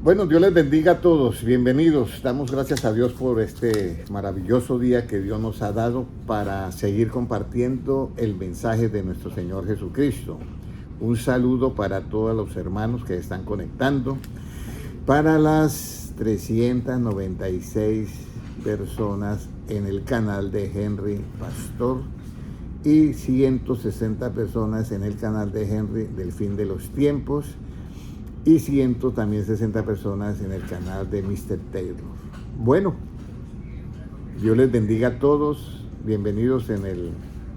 Bueno, Dios les bendiga a todos, bienvenidos. Damos gracias a Dios por este maravilloso día que Dios nos ha dado para seguir compartiendo el mensaje de nuestro Señor Jesucristo. Un saludo para todos los hermanos que están conectando, para las 396 personas en el canal de Henry Pastor y 160 personas en el canal de Henry del Fin de los Tiempos. Y también 60 personas en el canal de Mr. Taylor. Bueno, Dios les bendiga a todos. Bienvenidos en el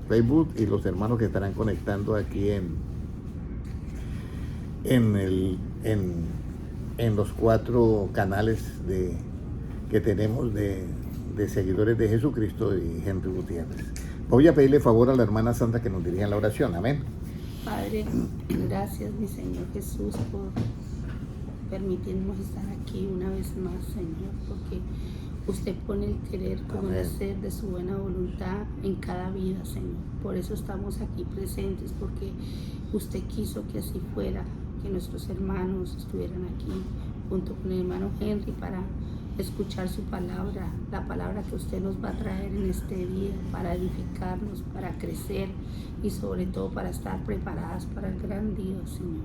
Facebook y los hermanos que estarán conectando aquí en los 4 canales que tenemos de seguidores de Jesucristo y Henry Gutiérrez. Voy a pedirle favor a la hermana Sandra que nos dirija en la oración. Amén. Padre, gracias mi Señor Jesús por permitirnos estar aquí una vez más, Señor, porque usted pone el querer como el hacer de su buena voluntad en cada vida, Señor. Por eso estamos aquí presentes, porque usted quiso que así fuera, que nuestros hermanos estuvieran aquí junto con el hermano Henry para escuchar su palabra, la palabra que usted nos va a traer en este día para edificarnos, para crecer y sobre todo para estar preparadas para el gran día, Señor.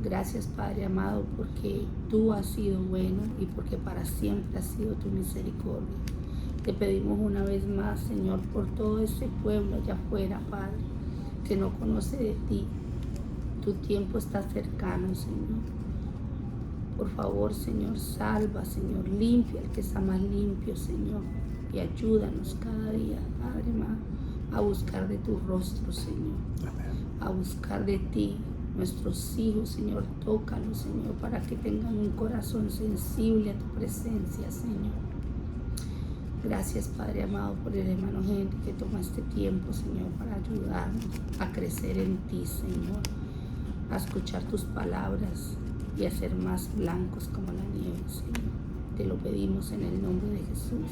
Gracias, Padre amado, porque tú has sido bueno y porque para siempre has sido tu misericordia. Te pedimos una vez más, Señor, por todo este pueblo allá afuera, Padre, que no conoce de ti. Tu tiempo está cercano, Señor. Por favor, Señor, salva, Señor, limpia el que está más limpio, Señor, y ayúdanos cada día, Padre amado, a buscar de tu rostro, Señor, a buscar de ti. Nuestros hijos, Señor, tócalos, Señor, para que tengan un corazón sensible a tu presencia, Señor. Gracias, Padre amado, por el hermano Henry que toma este tiempo, Señor, para ayudarnos a crecer en ti, Señor, a escuchar tus palabras y a ser más blancos como la nieve, Señor. Te lo pedimos en el nombre de Jesús.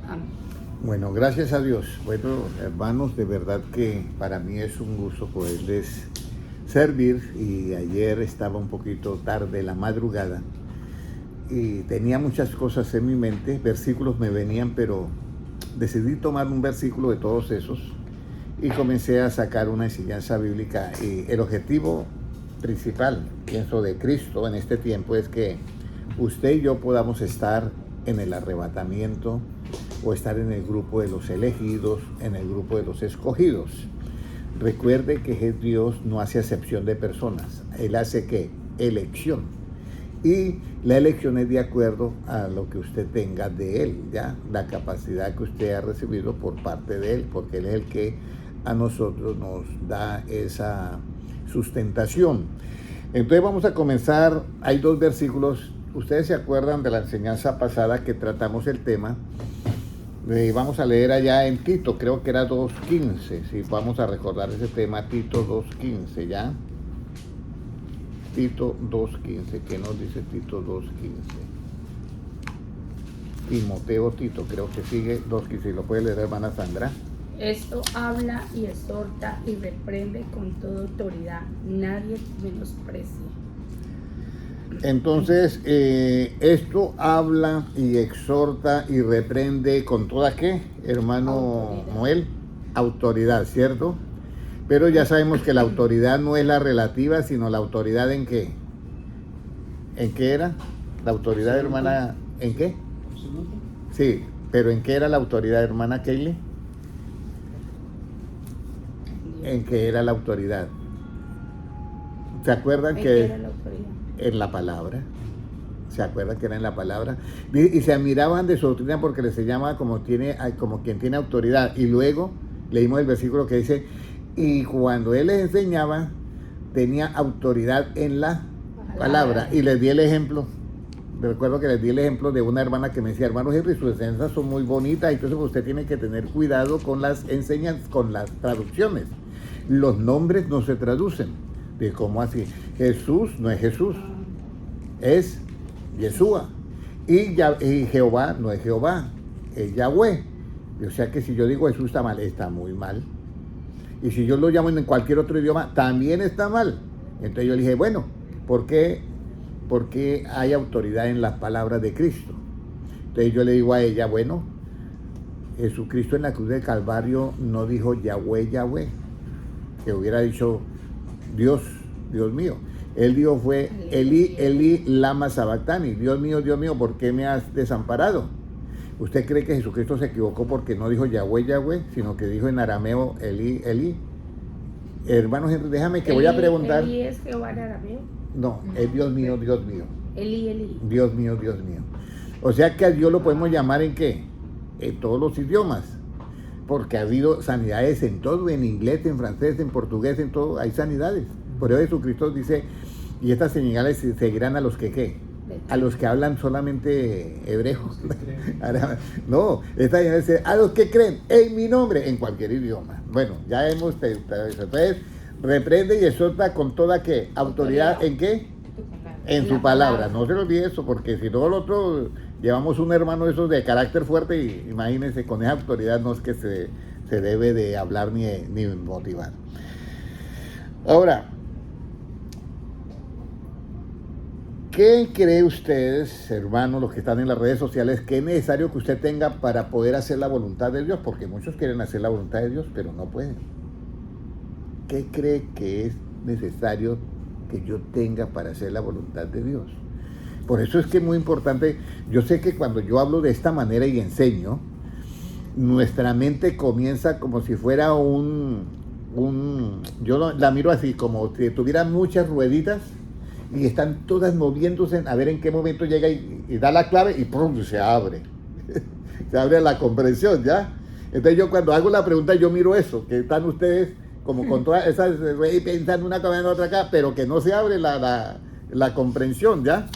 Amén. Bueno, gracias a Dios. Bueno, hermanos, de verdad que para mí es un gusto poderles servir, y ayer estaba un poquito tarde, la madrugada, y tenía muchas cosas en mi mente, versículos me venían, pero decidí tomar un versículo de todos esos y comencé a sacar una enseñanza bíblica. Y el objetivo principal, pienso, de Cristo en este tiempo es que usted y yo podamos estar en el arrebatamiento o estar en el grupo de los elegidos, en el grupo de los escogidos. Recuerde que Dios no hace acepción de personas. Él hace ¿qué? Elección. Y la elección es de acuerdo a lo que usted tenga de Él, ¿ya? La capacidad que usted ha recibido por parte de Él, porque Él es el que a nosotros nos da esa sustentación. Entonces vamos a comenzar. Hay 2 versículos. Ustedes se acuerdan de la enseñanza pasada que tratamos el tema. Vamos a leer allá en Tito, creo que era 2.15, si vamos a recordar ese tema, Tito 2.15, ¿ya? Tito 2.15, ¿qué nos dice Tito 2.15? Timoteo Tito, creo que sigue 2.15, ¿lo puede leer, hermana Sandra? Esto habla y exhorta y reprende con toda autoridad, nadie menosprecia. Entonces, esto habla y exhorta y reprende con toda ¿qué, hermano Autoridad. Noel? Autoridad, ¿cierto? Pero ya sabemos que la autoridad no es la relativa, sino la autoridad ¿en qué? ¿En qué era? La autoridad, hermana, ¿en qué? Sí, pero ¿en qué era la autoridad, hermana Kaylee? ¿En qué era la autoridad? ¿Se acuerdan ¿En que qué era la autoridad? En la palabra? ¿Se acuerdan que era en la palabra? Y se admiraban de su doctrina porque les se llama como quien tiene autoridad. Y luego leímos el versículo que dice, y cuando él les enseñaba, tenía autoridad en la palabra. Y les di el ejemplo. Recuerdo que les di el ejemplo de una hermana que me decía, hermano Henry, sus enseñanzas son muy bonitas, entonces usted tiene que tener cuidado con las enseñanzas, con las traducciones. Los nombres no se traducen. De cómo así. Jesús no es Jesús, es Yeshua. Y Jehová no es Jehová, es Yahweh. O sea que si yo digo Jesús está mal, está muy mal. Y si yo lo llamo en cualquier otro idioma, también está mal. Entonces yo le dije, bueno, ¿por qué porque hay autoridad en las palabras de Cristo. Entonces yo le digo a ella, bueno, Jesucristo en la cruz del Calvario no dijo Yahweh, Yahweh, que hubiera dicho Dios, Dios mío. Él dijo fue Eli, Eli, lama sabactani, Dios mío, ¿por qué me has desamparado? ¿Usted cree que Jesucristo se equivocó porque no dijo Yahweh, Yahweh, sino que dijo en arameo Eli, Eli? Hermanos, déjame que voy a preguntar. ¿Eli es Jehová en arameo? No, es Dios mío, Dios mío. Eli, Eli. Dios mío, Dios mío. O sea que a Dios lo podemos llamar ¿en qué? En todos los idiomas. Porque ha habido sanidades en todo, en inglés, en francés, en portugués, en todo, hay sanidades. Por eso Jesucristo dice, y estas señales seguirán a los que ¿qué? A los que hablan solamente hebreo. No, esta señal dice, a los que creen en mi nombre, en cualquier idioma. Bueno, ya hemos testado eso. Entonces, reprende y exhorta con toda ¿qué? Autoridad, ¿en qué? En su palabra. No se lo olvide eso, porque si todo lo otro, llevamos un hermano de esos de carácter fuerte, y imagínense, con esa autoridad no es que se debe de hablar ni motivar. Ahora, ¿qué cree ustedes, hermanos, los que están en las redes sociales, que es necesario que usted tenga para poder hacer la voluntad de Dios? Porque muchos quieren hacer la voluntad de Dios, pero no pueden. ¿Qué cree que es necesario que yo tenga para hacer la voluntad de Dios? Por eso es que es muy importante. Yo sé que cuando yo hablo de esta manera y enseño, nuestra mente comienza como si fuera yo la miro así, como si tuviera muchas rueditas y están todas moviéndose a ver en qué momento llega y da la clave y ¡pum! Se abre. Se abre la comprensión, ¿ya? Entonces yo cuando hago la pregunta, yo miro eso, que están ustedes como con todas esas, pensando una cosa en otra acá, pero que no se abre la comprensión, ¿ya?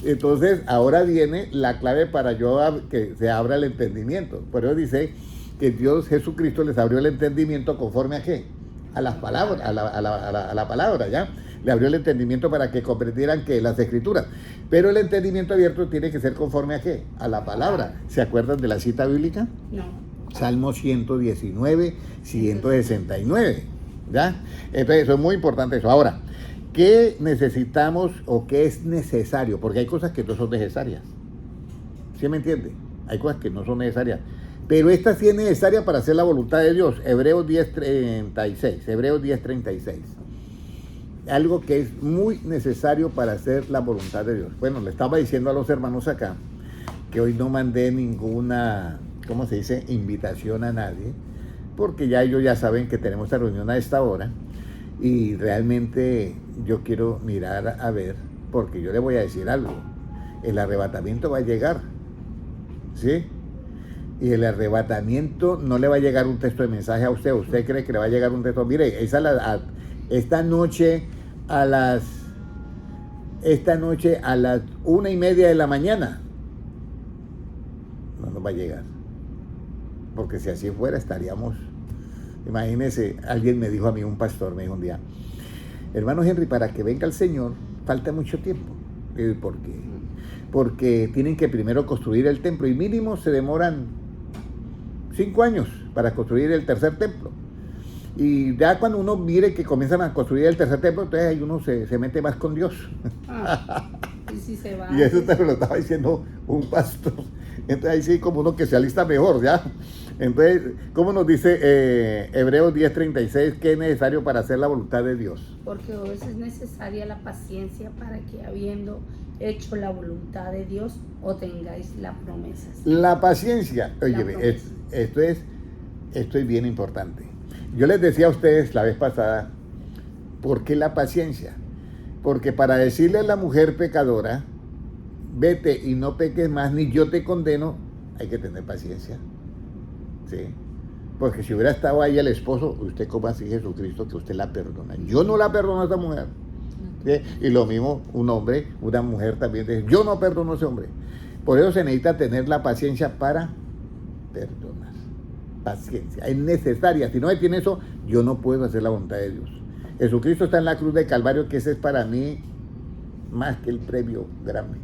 Entonces ahora viene la clave para que se abra el entendimiento. Por eso dice que Dios Jesucristo les abrió el entendimiento conforme a ¿qué? A las palabras, a la palabra, ¿ya? Le abrió el entendimiento para que comprendieran que las escrituras. Pero el entendimiento abierto tiene que ser conforme a ¿qué? A la palabra. ¿Se acuerdan de la cita bíblica? No. Salmo 119, 169, ¿ya? Entonces eso es muy importante eso. Ahora, ¿qué necesitamos o qué es necesario? Porque hay cosas que no son necesarias. ¿Sí me entiende? Hay cosas que no son necesarias. Pero esta sí es necesaria para hacer la voluntad de Dios. Hebreos 10:36. Algo que es muy necesario para hacer la voluntad de Dios. Bueno, le estaba diciendo a los hermanos acá que hoy no mandé ninguna, ¿cómo se dice?, invitación a nadie, porque ya ellos ya saben que tenemos esta reunión a esta hora, y realmente yo quiero mirar a ver, porque yo le voy a decir algo, el arrebatamiento va a llegar, ¿sí? Y el arrebatamiento no le va a llegar un texto de mensaje a usted. ¿Usted cree que le va a llegar un texto? Mire, esta noche a las 1:30 de la mañana no nos va a llegar, porque si así fuera estaríamos, imagínese, alguien me dijo a mí, un pastor me dijo un día, hermano Henry, para que venga el Señor falta mucho tiempo. ¿Y por qué? Porque tienen que primero construir el templo, y mínimo se demoran 5 años para construir el tercer templo. Y ya cuando uno mire que comienzan a construir el tercer templo, entonces ahí uno se mete más con Dios. Y si se va. Y eso te lo estaba diciendo un pastor. Entonces ahí sí como uno que se alista mejor, ¿ya? Entonces, ¿cómo nos dice Hebreos 10:36? ¿Qué es necesario para hacer la voluntad de Dios? Porque a veces es necesaria la paciencia para que, habiendo hecho la voluntad de Dios, obtengáis la promesa. La paciencia. Oye, esto es bien importante. Yo les decía a ustedes la vez pasada, ¿por qué la paciencia? Porque para decirle a la mujer pecadora, vete y no peques más, ni yo te condeno, hay que tener paciencia. ¿Sí? Porque si hubiera estado ahí el esposo, usted como así Jesucristo que usted la perdona. Yo no la perdono a esa mujer. ¿Sí? Y lo mismo un hombre, una mujer también dice, yo no perdono a ese hombre. Por eso se necesita tener la paciencia para perdonar. Paciencia, es necesaria. Si no tiene eso, yo no puedo hacer la voluntad de Dios. Jesucristo está en la cruz del Calvario, que ese es para mí más que el premio grande.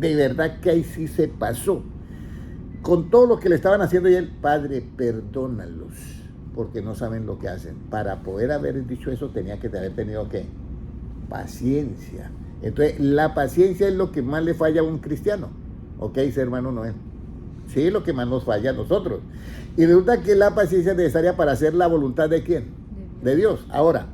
De verdad que ahí sí se pasó. Con todo lo que le estaban haciendo, y él, Padre, perdónalos, porque no saben lo que hacen. Para poder haber dicho eso, tenía que haber tenido, ¿qué? Paciencia. Entonces, la paciencia es lo que más le falla a un cristiano. ¿Ok, hermano Noé? Sí, lo que más nos falla a nosotros. Y resulta que la paciencia es necesaria para hacer la voluntad ¿de quién? De Dios. Ahora,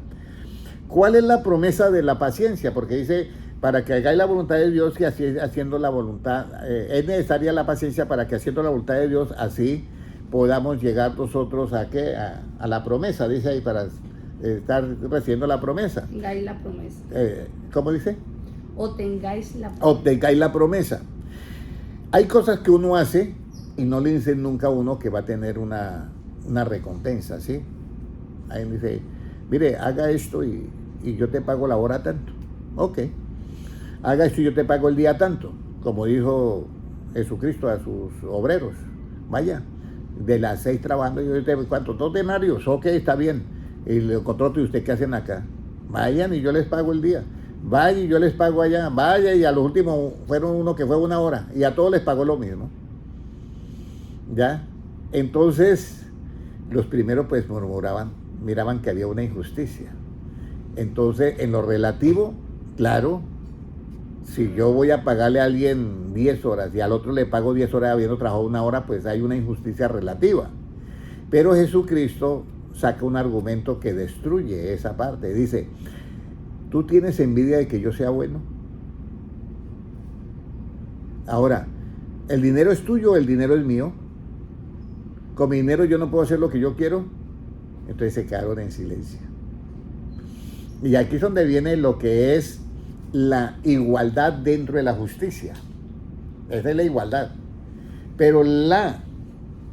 ¿cuál es la promesa de la paciencia? Porque dice, para que hagáis la voluntad de Dios y así haciendo la voluntad, es necesaria la paciencia para que haciendo la voluntad de Dios, así podamos llegar nosotros a ¿qué? A la promesa, dice ahí, para estar recibiendo la promesa. Tengáis la promesa. ¿Cómo dice? O tengáis la promesa. Obtengáis la promesa. Hay cosas que uno hace y no le dicen nunca a uno que va a tener una recompensa, ¿sí? Ahí dice, mire, haga esto y yo te pago la hora tanto. Ok. Haga esto y yo te pago el día tanto. Como dijo Jesucristo a sus obreros. Vaya, de las 6 trabajando, yo te ¿cuánto? 2 denarios. Ok, está bien. Y le contrato, ¿y usted qué hacen acá? Vayan y yo les pago el día. Vaya y yo les pago allá. Vaya, y a los últimos fueron uno que fue 1 hora. Y a todos les pagó lo mismo. ¿Ya? Entonces, los primeros pues murmuraban, miraban que había una injusticia. Entonces, en lo relativo, claro, si yo voy a pagarle a alguien 10 horas y al otro le pago 10 horas habiendo trabajado 1 hora, pues hay una injusticia relativa. Pero Jesucristo saca un argumento que destruye esa parte. Dice, ¿tú tienes envidia de que yo sea bueno? Ahora, ¿el dinero es tuyo o el dinero es mío? Con mi dinero yo no puedo hacer lo que yo quiero. Entonces se quedaron en silencio. Y aquí es donde viene lo que es la igualdad dentro de la justicia. Esa es la igualdad. Pero la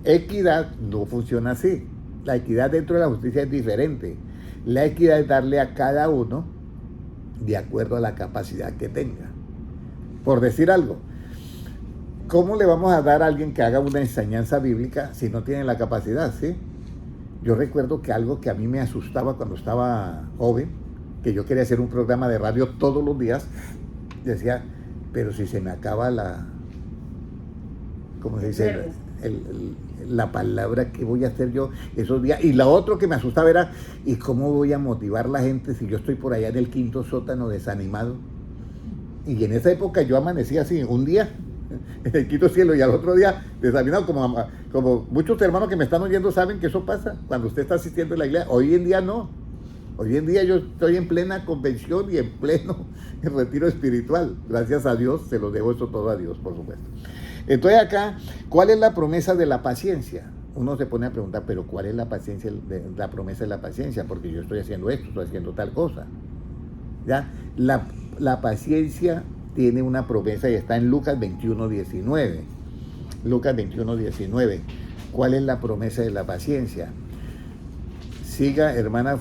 equidad no funciona así. La equidad dentro de la justicia es diferente. La equidad es darle a cada uno de acuerdo a la capacidad que tenga. Por decir algo, ¿cómo le vamos a dar a alguien que haga una enseñanza bíblica si no tiene la capacidad? ¿Sí? Yo recuerdo que algo que a mí me asustaba cuando estaba joven, que yo quería hacer un programa de radio todos los días, decía, pero si se me acaba la, ¿cómo se dice? La palabra que voy a hacer yo esos días. Y la otra que me asustaba era, ¿y cómo voy a motivar a la gente si yo estoy por allá en el 5.º sótano desanimado? Y en esa época yo amanecía así, un día en el 5.º cielo y al otro día desanimado, como muchos hermanos que me están oyendo saben que eso pasa cuando usted está asistiendo a la iglesia. Hoy en día no. Hoy en día yo estoy en plena convención y en pleno retiro espiritual. Gracias a Dios, se lo debo eso todo a Dios, por supuesto. Entonces acá, ¿cuál es la promesa de la paciencia? Uno se pone a preguntar, pero ¿cuál es la paciencia, la promesa de la paciencia? Porque yo estoy haciendo esto, estoy haciendo tal cosa. ¿Ya? La paciencia tiene una promesa y está en Lucas 21:19. Lucas 21:19. ¿Cuál es la promesa de la paciencia? Siga, hermana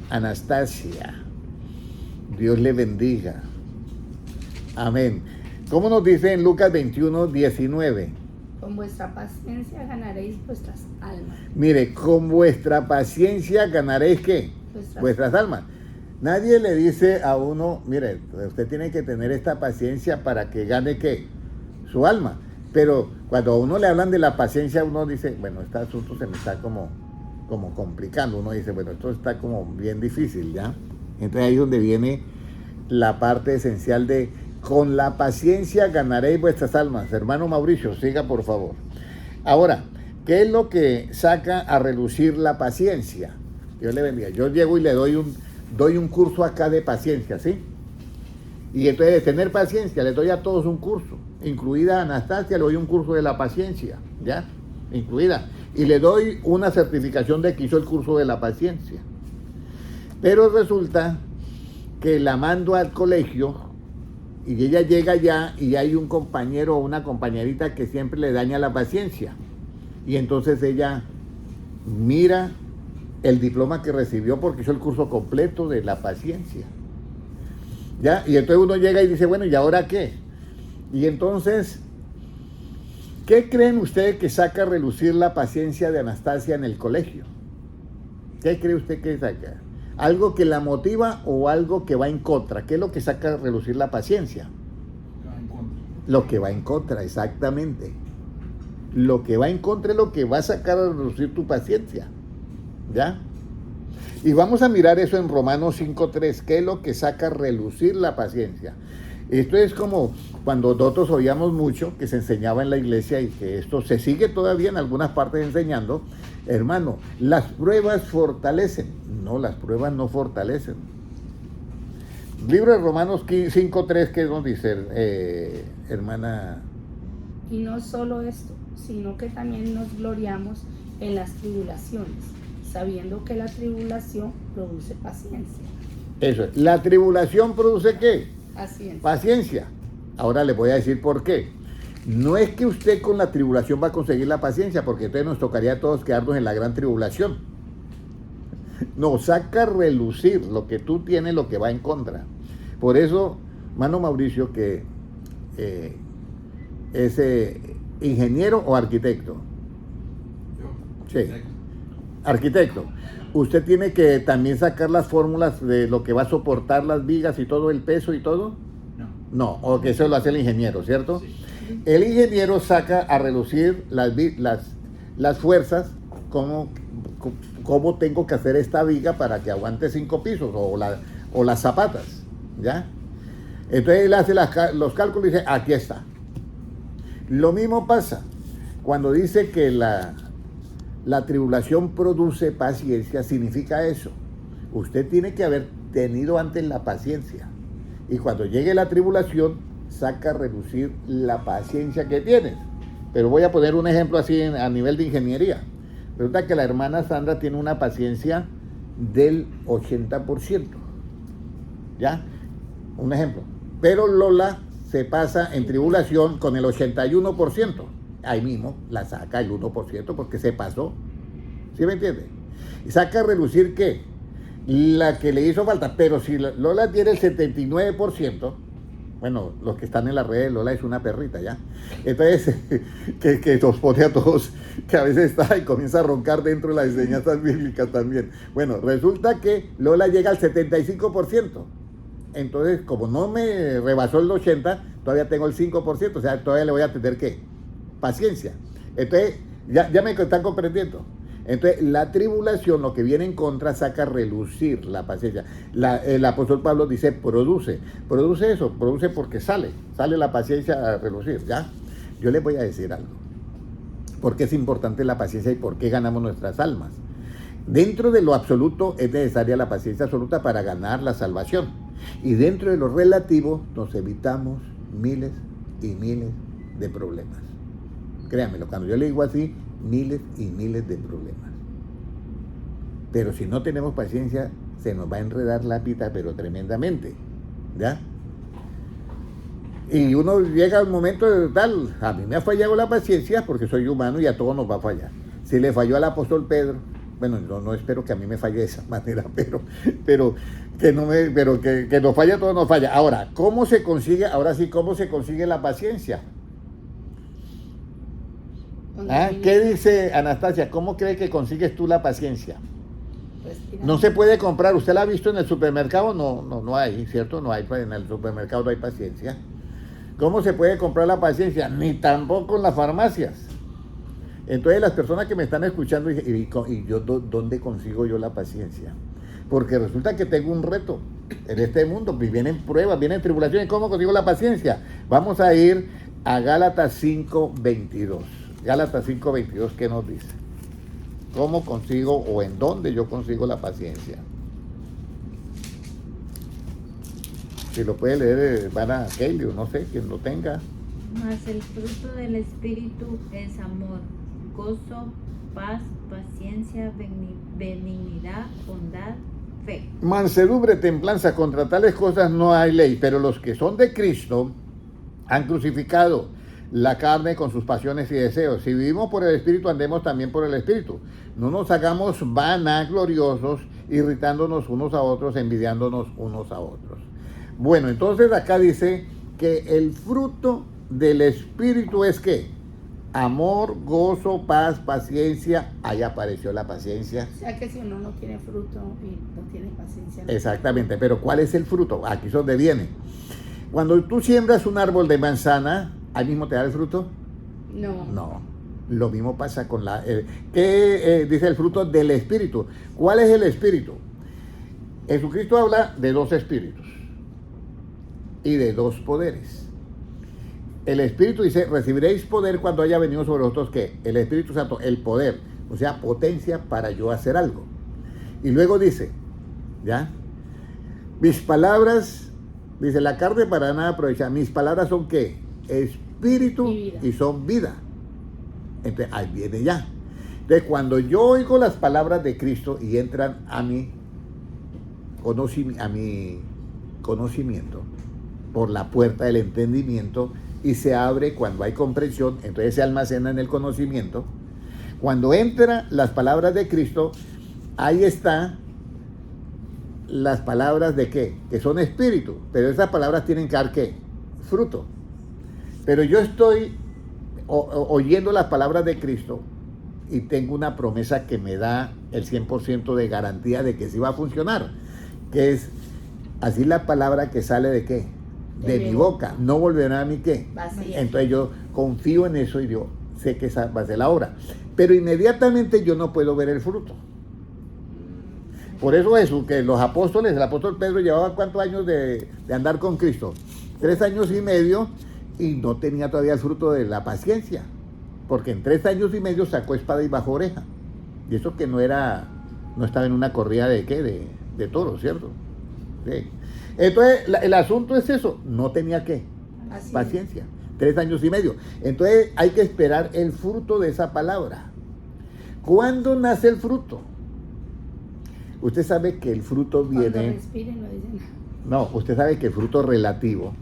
Anastasia. Dios le bendiga. Amén. ¿Cómo nos dice en Lucas 21:19? Con vuestra paciencia ganaréis vuestras almas. Mire, con vuestra paciencia ganaréis ¿qué? Vuestras almas. Nadie le dice a uno, mire, usted tiene que tener esta paciencia para que gane ¿qué? Su alma. Pero cuando a uno le hablan de la paciencia, uno dice, bueno, este asunto se me está como complicando. Uno dice, bueno, esto está como bien difícil, ¿ya? Entonces ahí es donde viene la parte esencial de, con la paciencia ganaréis vuestras almas. Hermano Mauricio, siga por favor. Ahora, ¿qué es lo que saca a relucir la paciencia? Dios le bendiga. Yo llego y le doy un curso acá de paciencia, ¿sí? Y entonces de tener paciencia, les doy a todos un curso, incluida a Anastasia, le doy un curso de la paciencia, ¿ya? Incluida. Y le doy una certificación de que hizo el curso de la paciencia. Pero resulta que la mando al colegio y ella llega allá y hay un compañero o una compañerita que siempre le daña la paciencia. Y entonces ella mira el diploma que recibió porque hizo el curso completo de la paciencia. ¿Ya? Y entonces uno llega y dice, bueno, ¿y ahora qué? Y entonces, ¿qué creen ustedes que saca a relucir la paciencia de Anastasia en el colegio? ¿Qué cree usted que saca? ¿Algo que la motiva o algo que va en contra? ¿Qué es lo que saca a relucir la paciencia? Lo que va en contra, exactamente. Lo que va en contra es lo que va a sacar a relucir tu paciencia. ¿Ya? Y vamos a mirar eso en Romanos 5:3, ¿qué es lo que saca a relucir la paciencia? Esto es como cuando nosotros oíamos mucho que se enseñaba en la iglesia y que esto se sigue todavía en algunas partes enseñando. Hermano, las pruebas fortalecen. No, las pruebas no fortalecen. Libro de Romanos 5:3, ¿qué nos dice, hermana? Y no solo esto, sino que también nos gloriamos en las tribulaciones, sabiendo que la tribulación produce paciencia. Eso es. ¿La tribulación produce qué? Paciencia. Paciencia. Ahora le voy a decir por qué. No es que usted con la tribulación va a conseguir la paciencia, porque entonces nos tocaría a todos quedarnos en la gran tribulación. No, saca a relucir lo que tú tienes, lo que va en contra. Por eso, mano Mauricio, que es ingeniero o arquitecto. Sí, arquitecto. Usted tiene que también sacar las fórmulas de lo que va a soportar las vigas y todo el peso y todo. No, o que eso lo hace el ingeniero, ¿cierto? Sí. El ingeniero saca a relucir las fuerzas, cómo tengo que hacer esta viga para que aguante 5 pisos o las zapatas, ¿ya? Entonces él hace los cálculos y dice, aquí está. Lo mismo pasa cuando dice que la tribulación produce paciencia, significa eso. Usted tiene que haber tenido antes la paciencia. Y cuando llegue la tribulación, saca a reducir la paciencia que tienes. Pero voy a poner un ejemplo así a nivel de ingeniería. Resulta que la hermana Sandra tiene una paciencia del 80%. ¿Ya? Un ejemplo. Pero Lola se pasa en tribulación con el 81%. Ahí mismo la saca el 1% porque se pasó. ¿Sí me entiende? Y saca a relucir ¿qué? La que le hizo falta. Pero si Lola tiene el 79%, bueno, los que están en la red, Lola es una perrita, ¿ya? Entonces, que nos pone a todos, que a veces está y comienza a roncar dentro de las enseñanzas bíblicas también. Bueno, resulta que Lola llega al 75%. Entonces, como no me rebasó el 80%, todavía tengo el 5%, o sea, todavía le voy a tener ¿qué? Paciencia. Entonces, ya me están comprendiendo. Entonces, la tribulación, lo que viene en contra, saca a relucir la paciencia. El apóstol Pablo dice, produce eso, produce porque sale la paciencia a relucir, ¿ya? Yo les voy a decir algo. ¿Por qué es importante la paciencia y por qué ganamos nuestras almas? Dentro de lo absoluto es necesaria la paciencia absoluta para ganar la salvación. Y dentro de lo relativo nos evitamos miles y miles de problemas. Créanmelo, cuando yo le digo así, miles y miles de problemas. Pero si no tenemos paciencia, se nos va a enredar la pita, pero tremendamente, ¿ya? Y uno llega al momento de tal, a mí me ha fallado la paciencia porque soy humano y a todos nos va a fallar. Si le falló al apóstol Pedro, bueno, no espero que a mí me falle de esa manera, pero que nos falla, a todos nos falla. Ahora, ¿cómo se consigue la paciencia? ¿Ah? ¿Qué dice Anastasia? ¿Cómo cree que consigues tú la paciencia? Pues, no se puede comprar. ¿Usted la ha visto en el supermercado? No hay, ¿cierto? No hay, en el supermercado no hay paciencia. ¿Cómo se puede comprar la paciencia? Ni tampoco en las farmacias. Entonces las personas que me están escuchando, y yo, ¿dónde consigo yo la paciencia? Porque resulta que tengo un reto en este mundo, vienen pruebas, vienen tribulaciones. ¿Cómo consigo la paciencia? Vamos a ir a Gálatas 5:22. Gálatas 5:22, ¿qué nos dice? ¿Cómo consigo o en dónde yo consigo la paciencia? Si lo puede leer, hermana Kelly, o no sé, quien lo tenga. Mas el fruto del Espíritu es amor, gozo, paz, paciencia, benignidad, bondad, fe. Mansedumbre, templanza, contra tales cosas no hay ley, pero los que son de Cristo han crucificado la carne con sus pasiones y deseos. Si vivimos por el Espíritu, andemos también por el Espíritu. No nos hagamos vanagloriosos, irritándonos unos a otros, envidiándonos unos a otros. Bueno, entonces acá dice que el fruto del Espíritu es ¿qué? Amor, gozo, paz, paciencia. Ahí apareció la paciencia. O sea que si uno no tiene fruto y no tiene paciencia. Exactamente, pero ¿cuál es el fruto? Aquí es donde viene. Cuando tú siembras un árbol de manzana, ¿ahí mismo te da el fruto? No. Lo mismo pasa con ¿qué dice el fruto del Espíritu? ¿Cuál es el Espíritu? Jesucristo habla de 2 espíritus y de 2 poderes. El Espíritu dice, recibiréis poder cuando haya venido sobre vosotros, ¿qué? El Espíritu Santo, el poder, o sea, potencia para yo hacer algo. Y luego dice, ¿ya? Mis palabras, dice, la carne para nada aprovecha. Mis palabras son, ¿qué? Espíritu y son vida. Entonces, ahí viene ya. Entonces, cuando yo oigo las palabras de Cristo y entran a mi conocimiento por la puerta del entendimiento y se abre cuando hay comprensión, entonces se almacena en el conocimiento. Cuando entran las palabras de Cristo, ahí está las palabras de ¿qué? Que son espíritu, pero esas palabras tienen que dar ¿qué? Fruto. Pero yo estoy oyendo las palabras de Cristo y tengo una promesa que me da el 100% de garantía de que sí va a funcionar, que es así la palabra que sale de ¿qué? De mi boca, no volverá a mí ¿qué? Vacía. Entonces yo confío en eso y yo sé que esa va a ser la obra, pero inmediatamente yo no puedo ver el fruto. Por eso Jesús, que los apóstoles, el apóstol Pedro llevaba ¿cuántos años de andar con Cristo? 3 años y medio, y no tenía todavía el fruto de la paciencia, porque en 3 años y medio sacó espada y bajo oreja, y eso que no estaba en una corrida de ¿qué? De toros, ¿cierto? Sí. Entonces el asunto es eso, no tenía ¿qué? Paciencia, 3 años y medio. Entonces hay que esperar el fruto de esa palabra. ¿Cuándo nace el fruto? Usted sabe que el fruto viene... Cuando respiren, no dicen. No, usted sabe que el fruto relativo,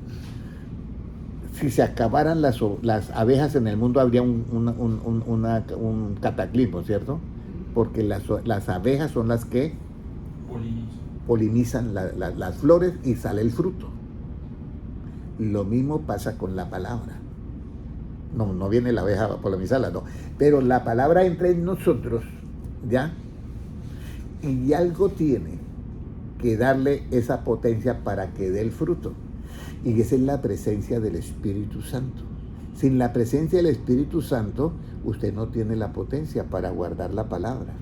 si se acabaran las abejas en el mundo, habría un cataclismo, ¿cierto? Porque las abejas son las que polinizan las flores y sale el fruto. Lo mismo pasa con la palabra. No viene la abeja a polinizarla, no. Pero la palabra entra en nosotros, ¿ya? Y algo tiene que darle esa potencia para que dé el fruto. Y esa es la presencia del Espíritu Santo. Sin la presencia del Espíritu Santo, usted no tiene la potencia para guardar la palabra,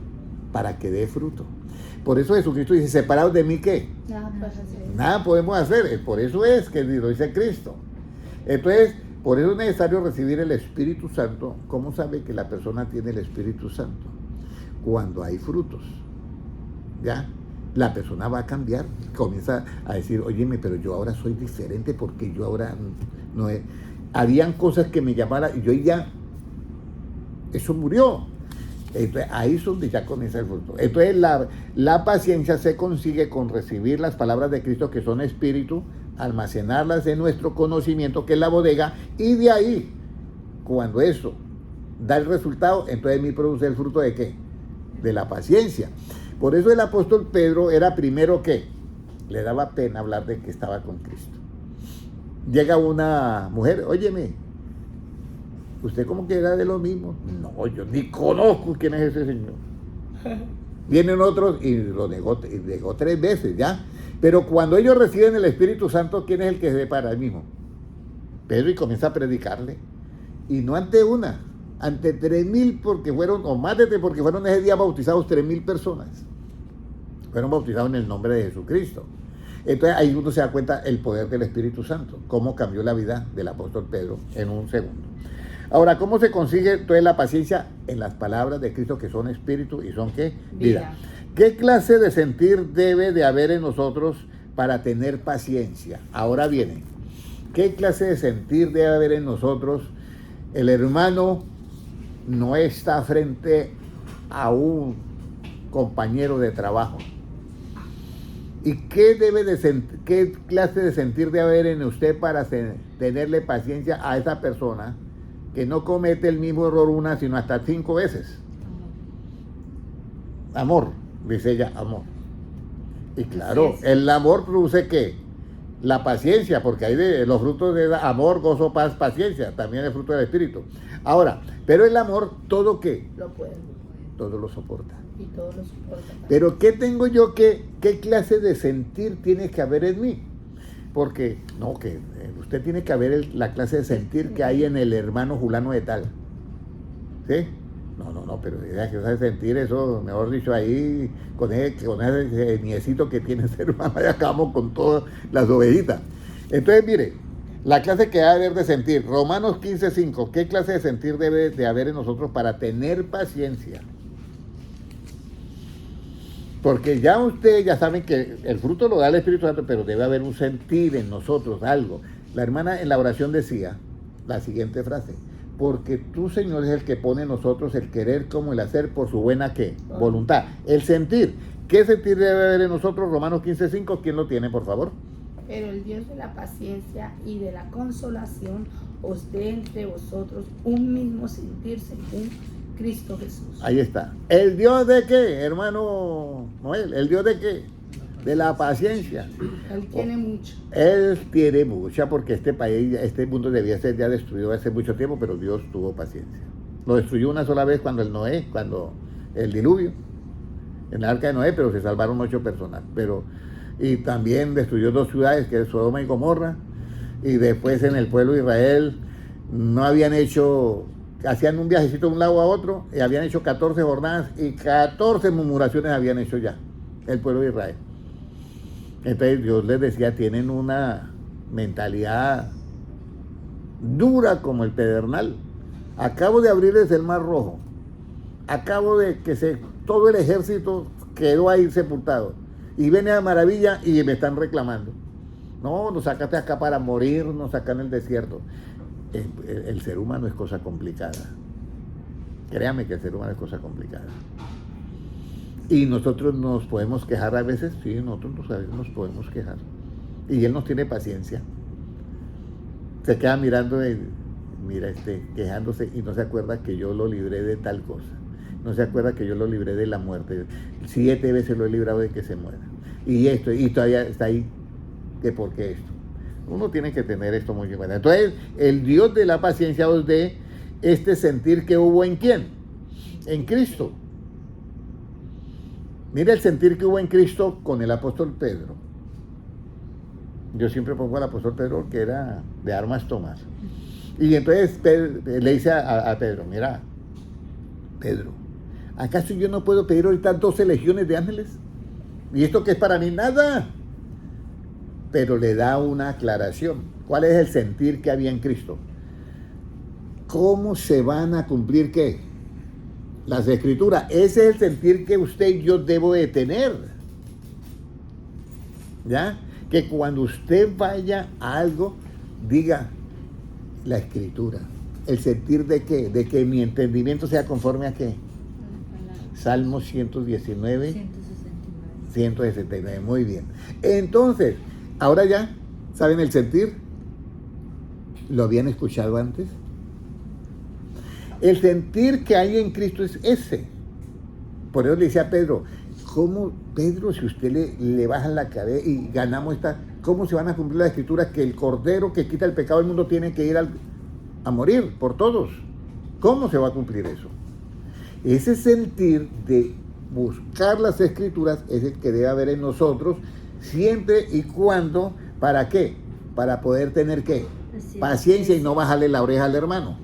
para que dé fruto. Por eso Jesucristo dice, separados de mí, ¿qué? Nada podemos hacer. Por eso es que lo dice Cristo. Entonces, por eso es necesario recibir el Espíritu Santo. ¿Cómo sabe que la persona tiene el Espíritu Santo? Cuando hay frutos. ¿Ya? La persona va a cambiar, comienza a decir, óyeme, pero yo ahora soy diferente porque yo ahora no es... Habían cosas que me llamaran y yo ya, eso murió. Entonces, ahí es donde ya comienza el fruto. Entonces la paciencia se consigue con recibir las palabras de Cristo que son espíritu, almacenarlas en nuestro conocimiento que es la bodega, y de ahí, cuando eso da el resultado, entonces me produce el fruto de ¿qué? De la paciencia. Por eso el apóstol Pedro era primero ¿qué? Le daba pena hablar de que estaba con Cristo. Llega una mujer, óyeme, ¿usted cómo que era de lo mismo? No, yo ni conozco quién es ese señor. Vienen otros y lo negó 3 veces, ¿ya? Pero cuando ellos reciben el Espíritu Santo, ¿quién es el que se para? El mismo Pedro, y comienza a predicarle. Y no ante una, ante 3,000, porque fueron, o más de 3, porque fueron ese día bautizados 3,000 personas. Fueron bautizados en el nombre de Jesucristo. Entonces ahí uno se da cuenta el poder del Espíritu Santo, cómo cambió la vida del apóstol Pedro en un segundo. Ahora, ¿cómo se consigue entonces la paciencia? En las palabras de Cristo que son espíritu y son ¿qué? Vida. ¿Qué clase de sentir debe de haber en nosotros para tener paciencia? Ahora viene, ¿qué clase de sentir debe haber en nosotros? El hermano no está frente a un compañero de trabajo. ¿Y qué clase de sentir debe haber en usted para tenerle paciencia a esa persona que no comete el mismo error una, sino hasta 5 veces? Amor, dice ella, amor. Y claro, el amor produce ¿qué? La paciencia, porque hay los frutos de amor, gozo, paz, paciencia, también el fruto del Espíritu. Ahora, pero el amor, ¿todo qué? Lo puede. Todo lo soporta. Y todo lo soporta. Pero ¿qué tengo yo? ¿Qué clase de sentir tiene que haber en mí? Porque, no, que usted tiene que haber la clase de sentir que hay en el hermano fulano de tal. ¿Sí? No, pero ella que sabe sentir eso, mejor dicho, ahí con ese niecito que tiene ese hermano, ahí acabamos con todas las ovejitas. Entonces, mire, la clase que debe haber de sentir, Romanos 15:5, ¿qué clase de sentir debe de haber en nosotros para tener paciencia? Porque ya saben que el fruto lo da el Espíritu Santo, pero debe haber un sentir en nosotros, algo. La hermana en la oración decía la siguiente frase: porque tú, Señor, es el que pone en nosotros el querer como el hacer por su buena, ¿qué? Voluntad. El sentir. ¿Qué sentir debe haber en nosotros? Romanos 15:5, ¿quién lo tiene, por favor? Pero el Dios de la paciencia y de la consolación os dé entre vosotros un mismo sentir según Cristo Jesús. Ahí está. ¿El Dios de qué, hermano Noel? ¿El Dios de qué? De la paciencia. Él tiene mucho. Él tiene mucha, porque este país, este mundo debía ser ya destruido hace mucho tiempo, pero Dios tuvo paciencia. Lo destruyó una sola vez cuando el diluvio, en la arca de Noé, pero se salvaron 8 personas. Y también destruyó 2 ciudades, que es Sodoma y Gomorra, y después en el pueblo de Israel no habían hecho, hacían un viajecito de un lado a otro, y habían hecho 14 jornadas, y 14 murmuraciones habían hecho ya el pueblo de Israel. Entonces Dios les decía, tienen una mentalidad dura como el pedernal. Acabo de abrirles el mar rojo. Acabo de que todo el ejército quedó ahí sepultado. Y viene a maravilla y me están reclamando. No, nos sacaste acá para morirnos acá en el desierto. El ser humano es cosa complicada. Créame que el ser humano es cosa complicada. Y nosotros nos podemos quejar a veces, sí, nosotros a veces nos podemos quejar. Y Él nos tiene paciencia. Se queda mirando, quejándose, y no se acuerda que yo lo libré de tal cosa. No se acuerda que yo lo libré de la muerte. 7 veces lo he librado de que se muera. Y todavía está ahí, que por qué esto. Uno tiene que tener esto muy en cuenta. Entonces, el Dios de la paciencia os dé este sentir que hubo en ¿quién? En Cristo. Mira el sentir que hubo en Cristo con el apóstol Pedro. Yo siempre pongo al apóstol Pedro, que era de armas tomar. Y entonces le dice a Pedro, mira, Pedro, ¿acaso yo no puedo pedir ahorita 12 legiones de ángeles? ¿Y esto que es para mí? Nada. Pero le da una aclaración. ¿Cuál es el sentir que había en Cristo? ¿Cómo se van a cumplir qué? Las escrituras. Ese es el sentir que usted y yo debo de tener. ¿Ya? Que cuando usted vaya a algo, diga la escritura. ¿El sentir de qué? De que mi entendimiento sea conforme a qué. Salmo 119, 169. Muy bien. Entonces, ahora ya, ¿saben el sentir? ¿Lo habían escuchado antes? El sentir que hay en Cristo es ese. Por eso le decía a Pedro, ¿cómo, Pedro, si usted le bajan la cabeza y ganamos cómo se van a cumplir las escrituras que el Cordero que quita el pecado del mundo tiene que ir a morir por todos? ¿Cómo se va a cumplir eso? Ese sentir de buscar las escrituras es el que debe haber en nosotros siempre y cuando, ¿para qué? Para poder tener ¿qué? Paciencia y no bajarle la oreja al hermano.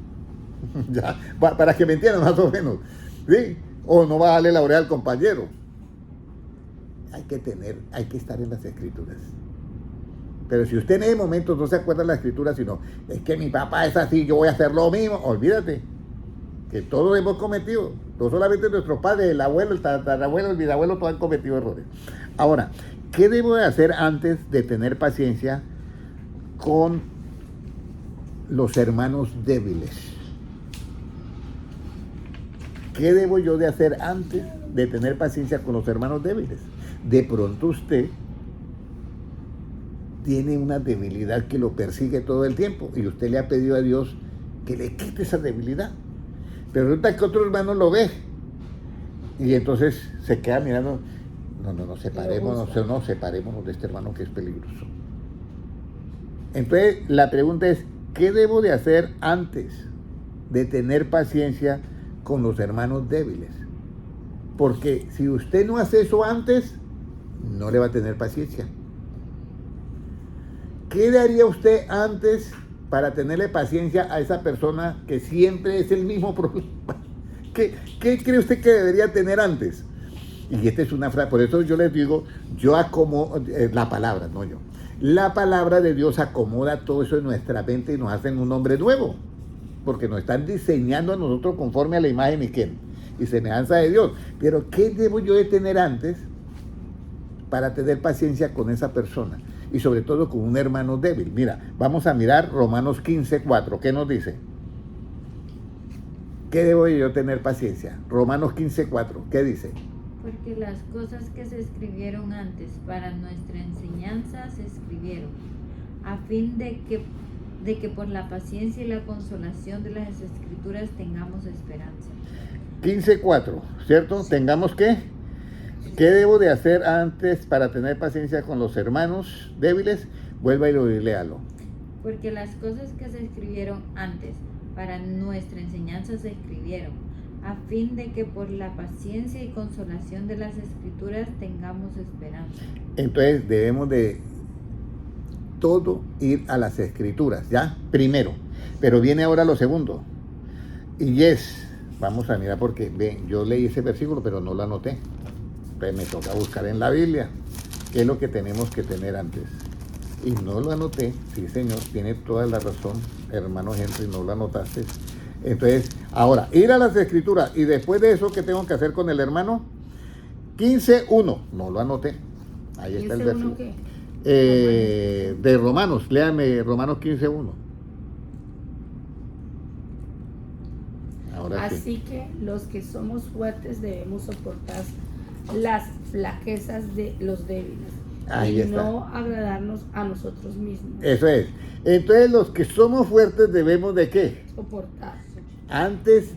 Ya, para que me entiendan más o menos, ¿sí? O no bajarle la oreja al compañero. Hay que estar en las escrituras. Pero si usted en ese momento no se acuerda de la escritura, sino es que mi papá es así, yo voy a hacer lo mismo, olvídate, que todos hemos cometido, no solamente nuestros padres, el abuelo, el tatarabuelo, el bisabuelo, todos han cometido errores. Ahora, ¿qué debo de hacer antes de tener paciencia con los hermanos débiles? ¿Qué debo yo de hacer antes de tener paciencia con los hermanos débiles? De pronto usted tiene una debilidad que lo persigue todo el tiempo y usted le ha pedido a Dios que le quite esa debilidad. Pero resulta que otro hermano lo ve y entonces se queda mirando. No, separémonos de este hermano que es peligroso. Entonces la pregunta es, ¿qué debo de hacer antes de tener paciencia con los hermanos débiles? Porque si usted no hace eso antes, no le va a tener paciencia. ¿Qué haría usted antes para tenerle paciencia a esa persona que siempre es el mismo problema? ¿Qué cree usted que debería tener antes? Y esta es una frase, por eso yo les digo, yo acomodo, la palabra, no yo. La palabra de Dios acomoda todo eso en nuestra mente y nos hacen un hombre nuevo. Porque nos están diseñando a nosotros conforme a la imagen y semejanza de Dios. Pero ¿qué debo yo de tener antes para tener paciencia con esa persona? Y sobre todo con un hermano débil. Mira, vamos a mirar Romanos 15:4. ¿Qué nos dice? ¿Qué debo yo tener paciencia? Romanos 15:4. ¿Qué dice? Porque las cosas que se escribieron antes para nuestra enseñanza se escribieron, a fin de que por la paciencia y la consolación de las Escrituras tengamos esperanza. 15:4, ¿cierto? Sí. ¿Tengamos qué? ¿Qué debo de hacer antes para tener paciencia con los hermanos débiles? Vuelva y léalo. Porque las cosas que se escribieron antes para nuestra enseñanza se escribieron, a fin de que por la paciencia y consolación de las Escrituras tengamos esperanza. Entonces debemos de todo ir a las Escrituras, ¿ya? Primero. Pero viene ahora lo segundo. Y vamos a mirar porque, ven, yo leí ese versículo, pero no lo anoté. Entonces me toca buscar en la Biblia qué es lo que tenemos que tener antes. Y no lo anoté. Sí, señor, tiene toda la razón, hermano Henry, no lo anotaste. Entonces, ahora, ir a las Escrituras y después de eso, ¿qué tengo que hacer con el hermano? 15:1, no lo anoté. Ahí está el versículo. ¿Qué? De Romanos, léame Romanos 15:1. Ahora así sí. que los que somos fuertes debemos soportar las flaquezas de los débiles. Ahí y está. No agradarnos a nosotros mismos. Eso es. Entonces los que somos fuertes debemos de ¿qué? Soportar. Antes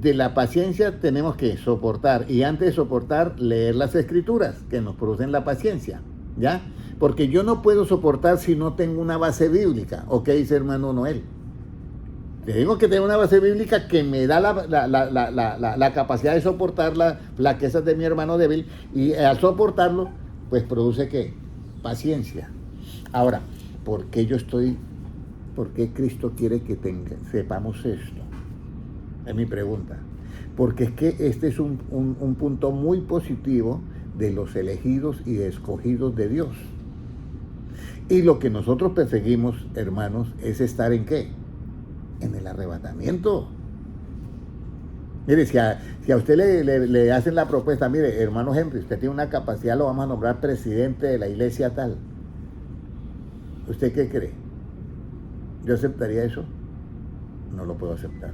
de la paciencia tenemos que soportar. Y antes de soportar, leer las Escrituras que nos producen la paciencia. ¿Ya? Porque yo no puedo soportar si no tengo una base bíblica. ¿O qué dice hermano Noel? Tengo que tener una base bíblica que me da la capacidad de soportar las flaquezas de mi hermano débil. Y al soportarlo, pues produce ¿qué? Paciencia. Ahora, ¿por qué Cristo quiere que sepamos esto? Es mi pregunta. Porque es que este es un punto muy positivo de los elegidos y escogidos de Dios. Y lo que nosotros perseguimos, hermanos, es estar ¿en qué? En el arrebatamiento. Mire, si a usted le hacen la propuesta, mire, hermano Henry, usted tiene una capacidad, lo vamos a nombrar presidente de la iglesia tal. ¿Usted qué cree? ¿Yo aceptaría eso? No lo puedo aceptar.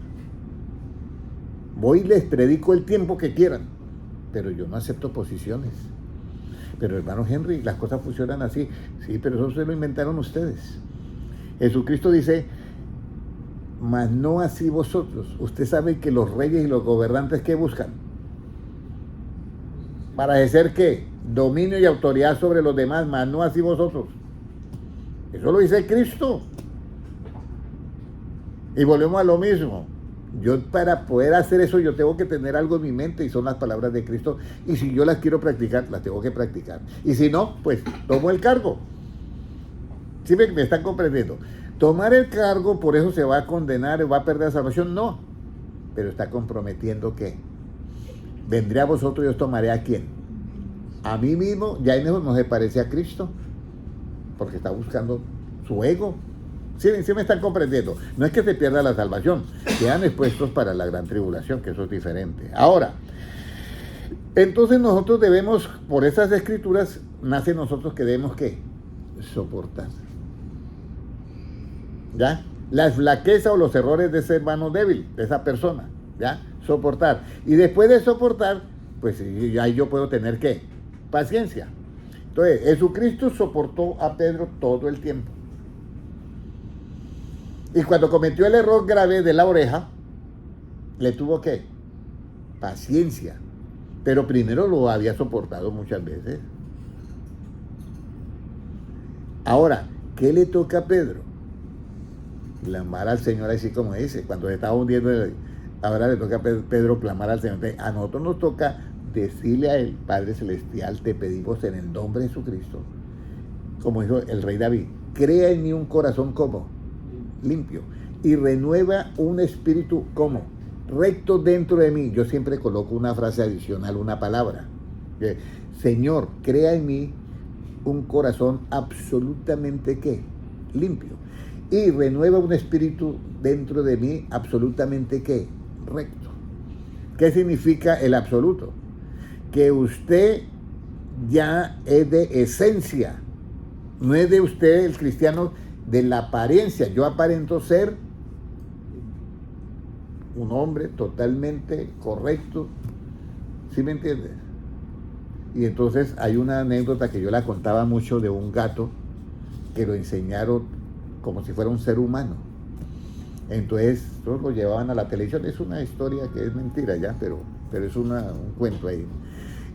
Voy y les predico el tiempo que quieran, pero yo no acepto posiciones. Pero hermano Henry, las cosas funcionan así. Sí, pero eso se lo inventaron ustedes. Jesucristo dice, mas no así vosotros. Usted sabe que los reyes y los gobernantes, ¿qué buscan? Para ejercer ¿qué? Dominio y autoridad sobre los demás, mas no así vosotros. Eso lo dice Cristo. Y volvemos a lo mismo. Yo para poder hacer eso yo tengo que tener algo en mi mente y son las palabras de Cristo. Y si yo las quiero practicar, las tengo que practicar. Y si no, pues tomo el cargo. ¿Sí me están comprendiendo? Tomar el cargo, por eso se va a condenar, va a perder la salvación. No. Pero está comprometiendo que vendré a vosotros y os tomaré ¿a quién? A mí mismo. Ya en eso no se parece a Cristo. Porque está buscando su ego. ¿Sí me están comprendiendo? No es que se pierda la salvación, quedan expuestos para la gran tribulación, que eso es diferente. Ahora, entonces nosotros debemos, por esas Escrituras, nace nosotros que debemos ¿qué? Soportar. ¿Ya? Las flaquezas o los errores de ese hermano débil, de esa persona, ¿ya? Soportar. Y después de soportar, pues ahí yo puedo tener ¿qué? Paciencia. Entonces, Jesucristo soportó a Pedro todo el tiempo. Y cuando cometió el error grave de la oreja, le tuvo ¿qué? Paciencia. Pero primero lo había soportado muchas veces. Ahora, ¿qué le toca a Pedro? Clamar al Señor, así como dice, cuando se estaba hundiendo, ahora le toca a Pedro clamar al Señor. A nosotros nos toca decirle a él, Padre Celestial, te pedimos en el nombre de Jesucristo, como dijo el rey David, crea en mí un corazón como limpio y renueva un espíritu como recto dentro de mí. Yo siempre coloco una frase adicional, una palabra. Señor, crea en mí un corazón absolutamente ¿qué? Limpio. Y renueva un espíritu dentro de mí absolutamente ¿qué? Recto. ¿Qué significa el absoluto? Que usted ya es de esencia. No es de usted, el cristiano, de la apariencia. Yo aparento ser un hombre totalmente correcto. ¿Sí me entiendes? Y entonces hay una anécdota que yo la contaba mucho de un gato que lo enseñaron como si fuera un ser humano. Entonces todos lo llevaban a la televisión. Es una historia que es mentira ya, pero es un cuento ahí.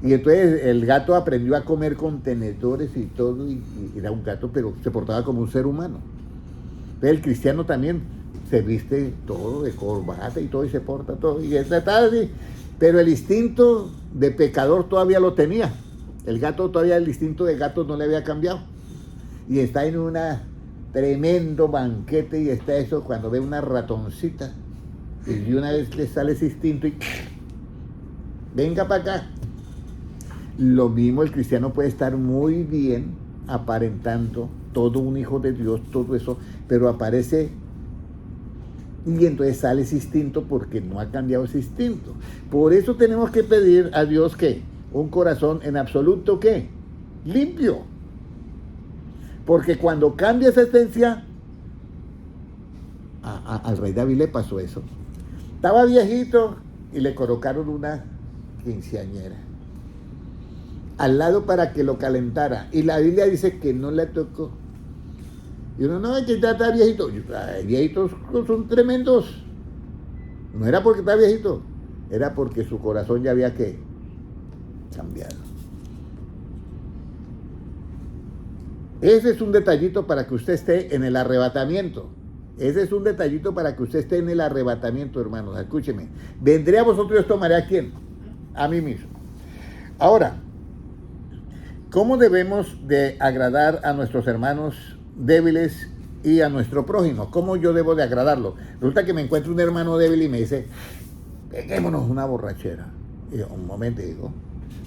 Y entonces el gato aprendió a comer con tenedores y todo, y era un gato, pero se portaba como un ser humano. Entonces el cristiano también se viste todo de corbata y todo, y se porta todo, y es así, pero el instinto de pecador todavía lo tenía. El gato todavía, el instinto de gato no le había cambiado. Y está en un tremendo banquete, y está eso cuando ve una ratoncita, y de una vez le sale ese instinto y venga para acá. Lo mismo el cristiano puede estar muy bien aparentando todo un hijo de Dios, todo eso, pero aparece y entonces sale ese instinto porque no ha cambiado ese instinto. Por eso tenemos que pedir a Dios que un corazón en absoluto ¿qué? Limpio. Porque cuando cambia esa esencia, al rey David le pasó eso. Estaba viejito y le colocaron una quinceañera al lado para que lo calentara. Y la Biblia dice que no le tocó. Y uno, no, es que ya está viejito. Ay, viejitos son tremendos. No era porque está viejito, era porque su corazón ya había que cambiado. Ese es un detallito para que usted esté en el arrebatamiento. Ese es un detallito para que usted esté en el arrebatamiento, hermanos. Escúcheme. Vendré a vosotros y os tomaré ¿a quién? A mí mismo. Ahora, ¿cómo debemos de agradar a nuestros hermanos débiles y a nuestro prójimo? ¿Cómo yo debo de agradarlo? Resulta que me encuentro un hermano débil y me dice, peguémonos una borrachera. Y yo, un momento, digo,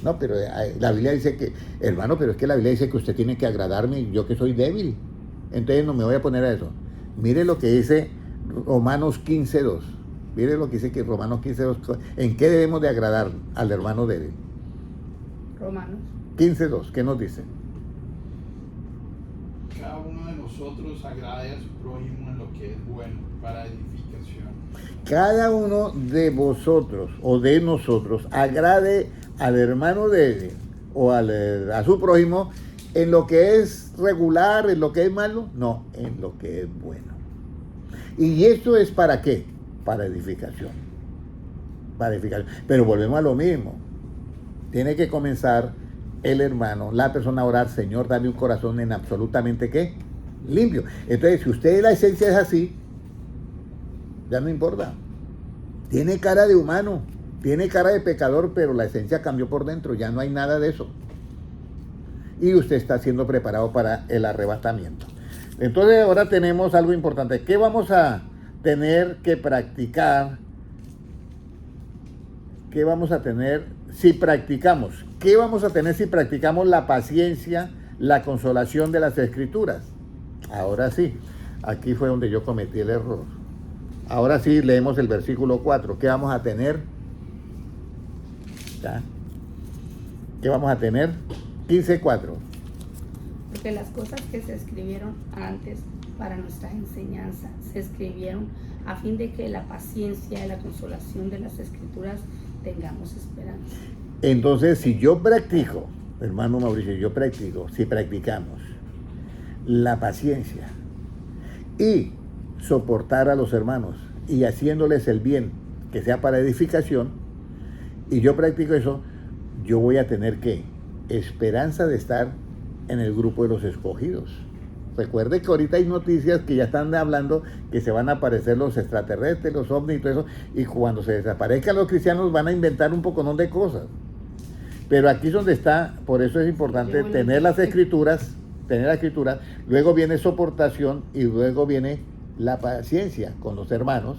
no, pero la Biblia dice que, hermano, pero es que la Biblia dice que usted tiene que agradarme, yo que soy débil. Entonces no me voy a poner a eso. Mire lo que dice Romanos 15:2. Mire lo que dice que Romanos 15:2. ¿En qué debemos de agradar al hermano débil? Romanos 15:2, ¿qué nos dice? Cada uno de nosotros agrade a su prójimo en lo que es bueno, para edificación. Cada uno de vosotros o de nosotros agrade al hermano débil o a su prójimo en lo que es regular, en lo que es malo, no, en lo que es bueno. ¿Y eso es para qué? Para edificación. Para edificación. Pero volvemos a lo mismo. Tiene que comenzar el hermano, la persona a orar, Señor, dame un corazón en absolutamente ¿qué? Limpio. Entonces, si usted la esencia es así, ya no importa. Tiene cara de humano, tiene cara de pecador, pero la esencia cambió por dentro, ya no hay nada de eso. Y usted está siendo preparado para el arrebatamiento. Entonces, ahora tenemos algo importante. ¿Qué vamos a tener que practicar? ¿Qué vamos a tener si practicamos? ¿Qué vamos a tener si practicamos la paciencia, la consolación de las Escrituras? Ahora sí, aquí fue donde yo cometí el error. Ahora sí, leemos el versículo 4. ¿Qué vamos a tener? ¿Ya? ¿Qué vamos a tener? 15:4. porque las cosas que se escribieron antes para nuestra enseñanza se escribieron a fin de que la paciencia y la consolación de las Escrituras tengamos esperanza. Entonces, si yo practico, hermano Mauricio, si practicamos la paciencia y soportar a los hermanos y haciéndoles el bien que sea para edificación, y yo practico eso, yo voy a tener ¿qué? Esperanza de estar en el grupo de los escogidos. Recuerde que ahorita hay noticias que ya están hablando que se van a aparecer los extraterrestres, los ovnis y todo eso, y cuando se desaparezcan los cristianos van a inventar un poconón de cosas. Pero aquí es donde está, por eso es importante tener las escrituras, luego viene soportación y luego viene la paciencia con los hermanos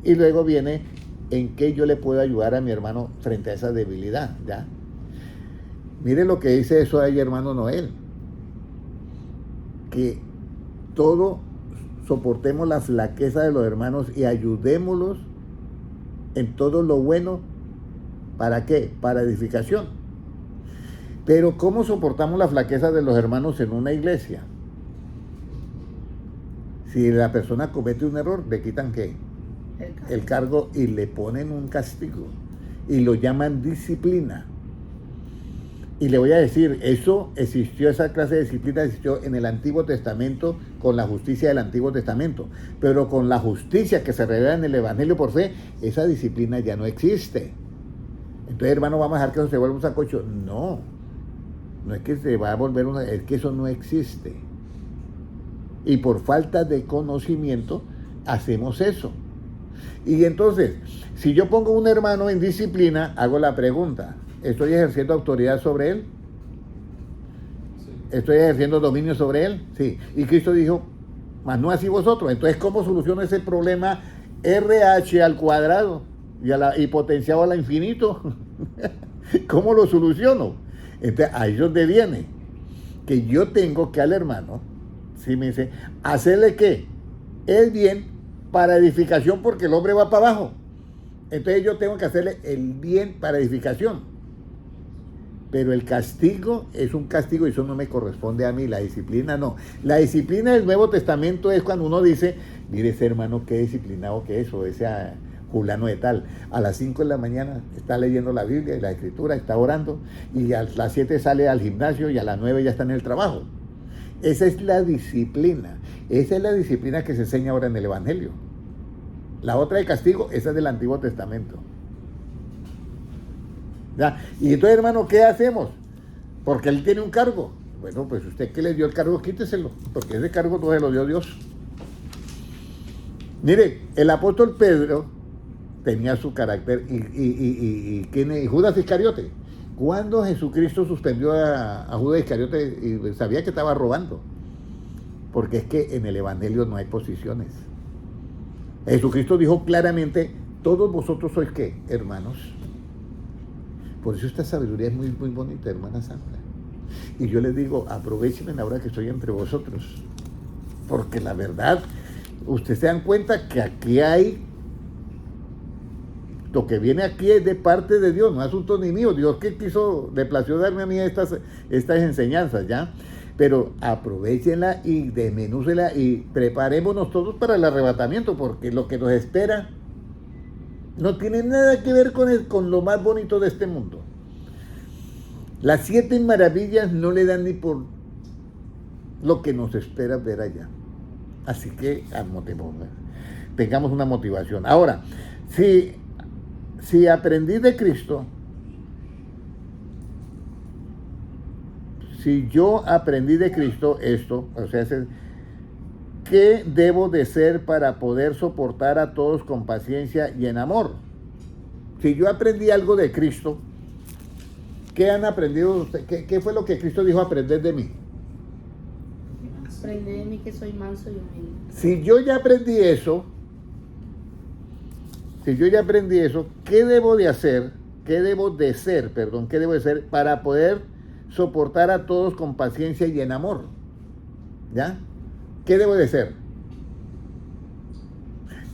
y luego viene en qué yo le puedo ayudar a mi hermano frente a esa debilidad, ¿ya? Mire lo que dice eso ahí, hermano Noel, que todo soportemos la flaqueza de los hermanos y ayudémoslos en todo lo bueno. ¿Para qué? Para edificación. Pero ¿cómo soportamos la flaqueza de los hermanos en una iglesia? Si la persona comete un error, le quitan ¿qué? El cargo y le ponen un castigo y lo llaman disciplina. Y le voy a decir, eso existió, esa clase de disciplina existió en el Antiguo Testamento con la justicia del Antiguo Testamento, pero con la justicia que se revela en el Evangelio por fe, esa disciplina ya no existe. Entonces, hermano, vamos a dejar que eso se vuelva un sacocho. No, no es que se va a volver es que eso no existe. Y por falta de conocimiento hacemos eso. Y entonces, si yo pongo a un hermano en disciplina, hago la pregunta: ¿estoy ejerciendo autoridad sobre él? Sí. ¿Estoy ejerciendo dominio sobre él? Sí. Y Cristo dijo, mas no así vosotros. Entonces, ¿cómo soluciono ese problema RH al cuadrado y potenciado al infinito? ¿Cómo lo soluciono? Entonces, ahí es donde viene que yo tengo que al hermano, ¿sí? Me dice, ¿hacerle qué? El bien para edificación, porque el hombre va para abajo. Entonces yo tengo que hacerle el bien para edificación. Pero el castigo es un castigo y eso no me corresponde a mí, la disciplina no. La disciplina del Nuevo Testamento es cuando uno dice, mire ese hermano qué disciplinado que es, o ese fulano de tal. A las 5 de la mañana está leyendo la Biblia y la Escritura, está orando, y a las 7 sale al gimnasio y a las 9 ya está en el trabajo. Esa es la disciplina. Esa es la disciplina que se enseña ahora en el Evangelio. La otra de castigo, esa es del Antiguo Testamento. ¿Ya? Y entonces, hermano, ¿qué hacemos? Porque él tiene un cargo. Bueno, pues usted que le dio el cargo, quíteselo, porque ese cargo no se lo dio Dios. Mire, el apóstol Pedro tenía su carácter y Judas Iscariote. Cuando Jesucristo suspendió a Judas Iscariote y sabía que estaba robando, porque es que en el Evangelio no hay posiciones. Jesucristo dijo claramente, todos vosotros sois ¿qué? Hermanos. Por eso esta sabiduría es muy, muy bonita, hermana Sandra. Y yo les digo, aprovechen ahora que estoy entre vosotros, porque la verdad, ustedes se dan cuenta que aquí hay, lo que viene aquí es de parte de Dios, no es asunto ni mío. Dios que le plació darme a mí estas enseñanzas, ¿ya? Pero aprovechenla y desmenúcela y preparémonos todos para el arrebatamiento, porque lo que nos espera no tiene nada que ver con lo más bonito de este mundo. Las 7 maravillas no le dan ni por lo que nos espera ver allá. Así que tengamos una motivación. Ahora, si aprendí de Cristo, si yo aprendí de Cristo esto, o sea, ¿qué debo de ser para poder soportar a todos con paciencia y en amor? Si yo aprendí algo de Cristo, ¿qué han aprendido ustedes? ¿Qué fue lo que Cristo dijo aprender de mí? Aprende de mí que soy manso y humilde. Si yo ya aprendí eso, ¿qué debo de hacer? ¿Qué debo de ser para poder soportar a todos con paciencia y en amor? ¿Ya? ¿Qué debo de ser?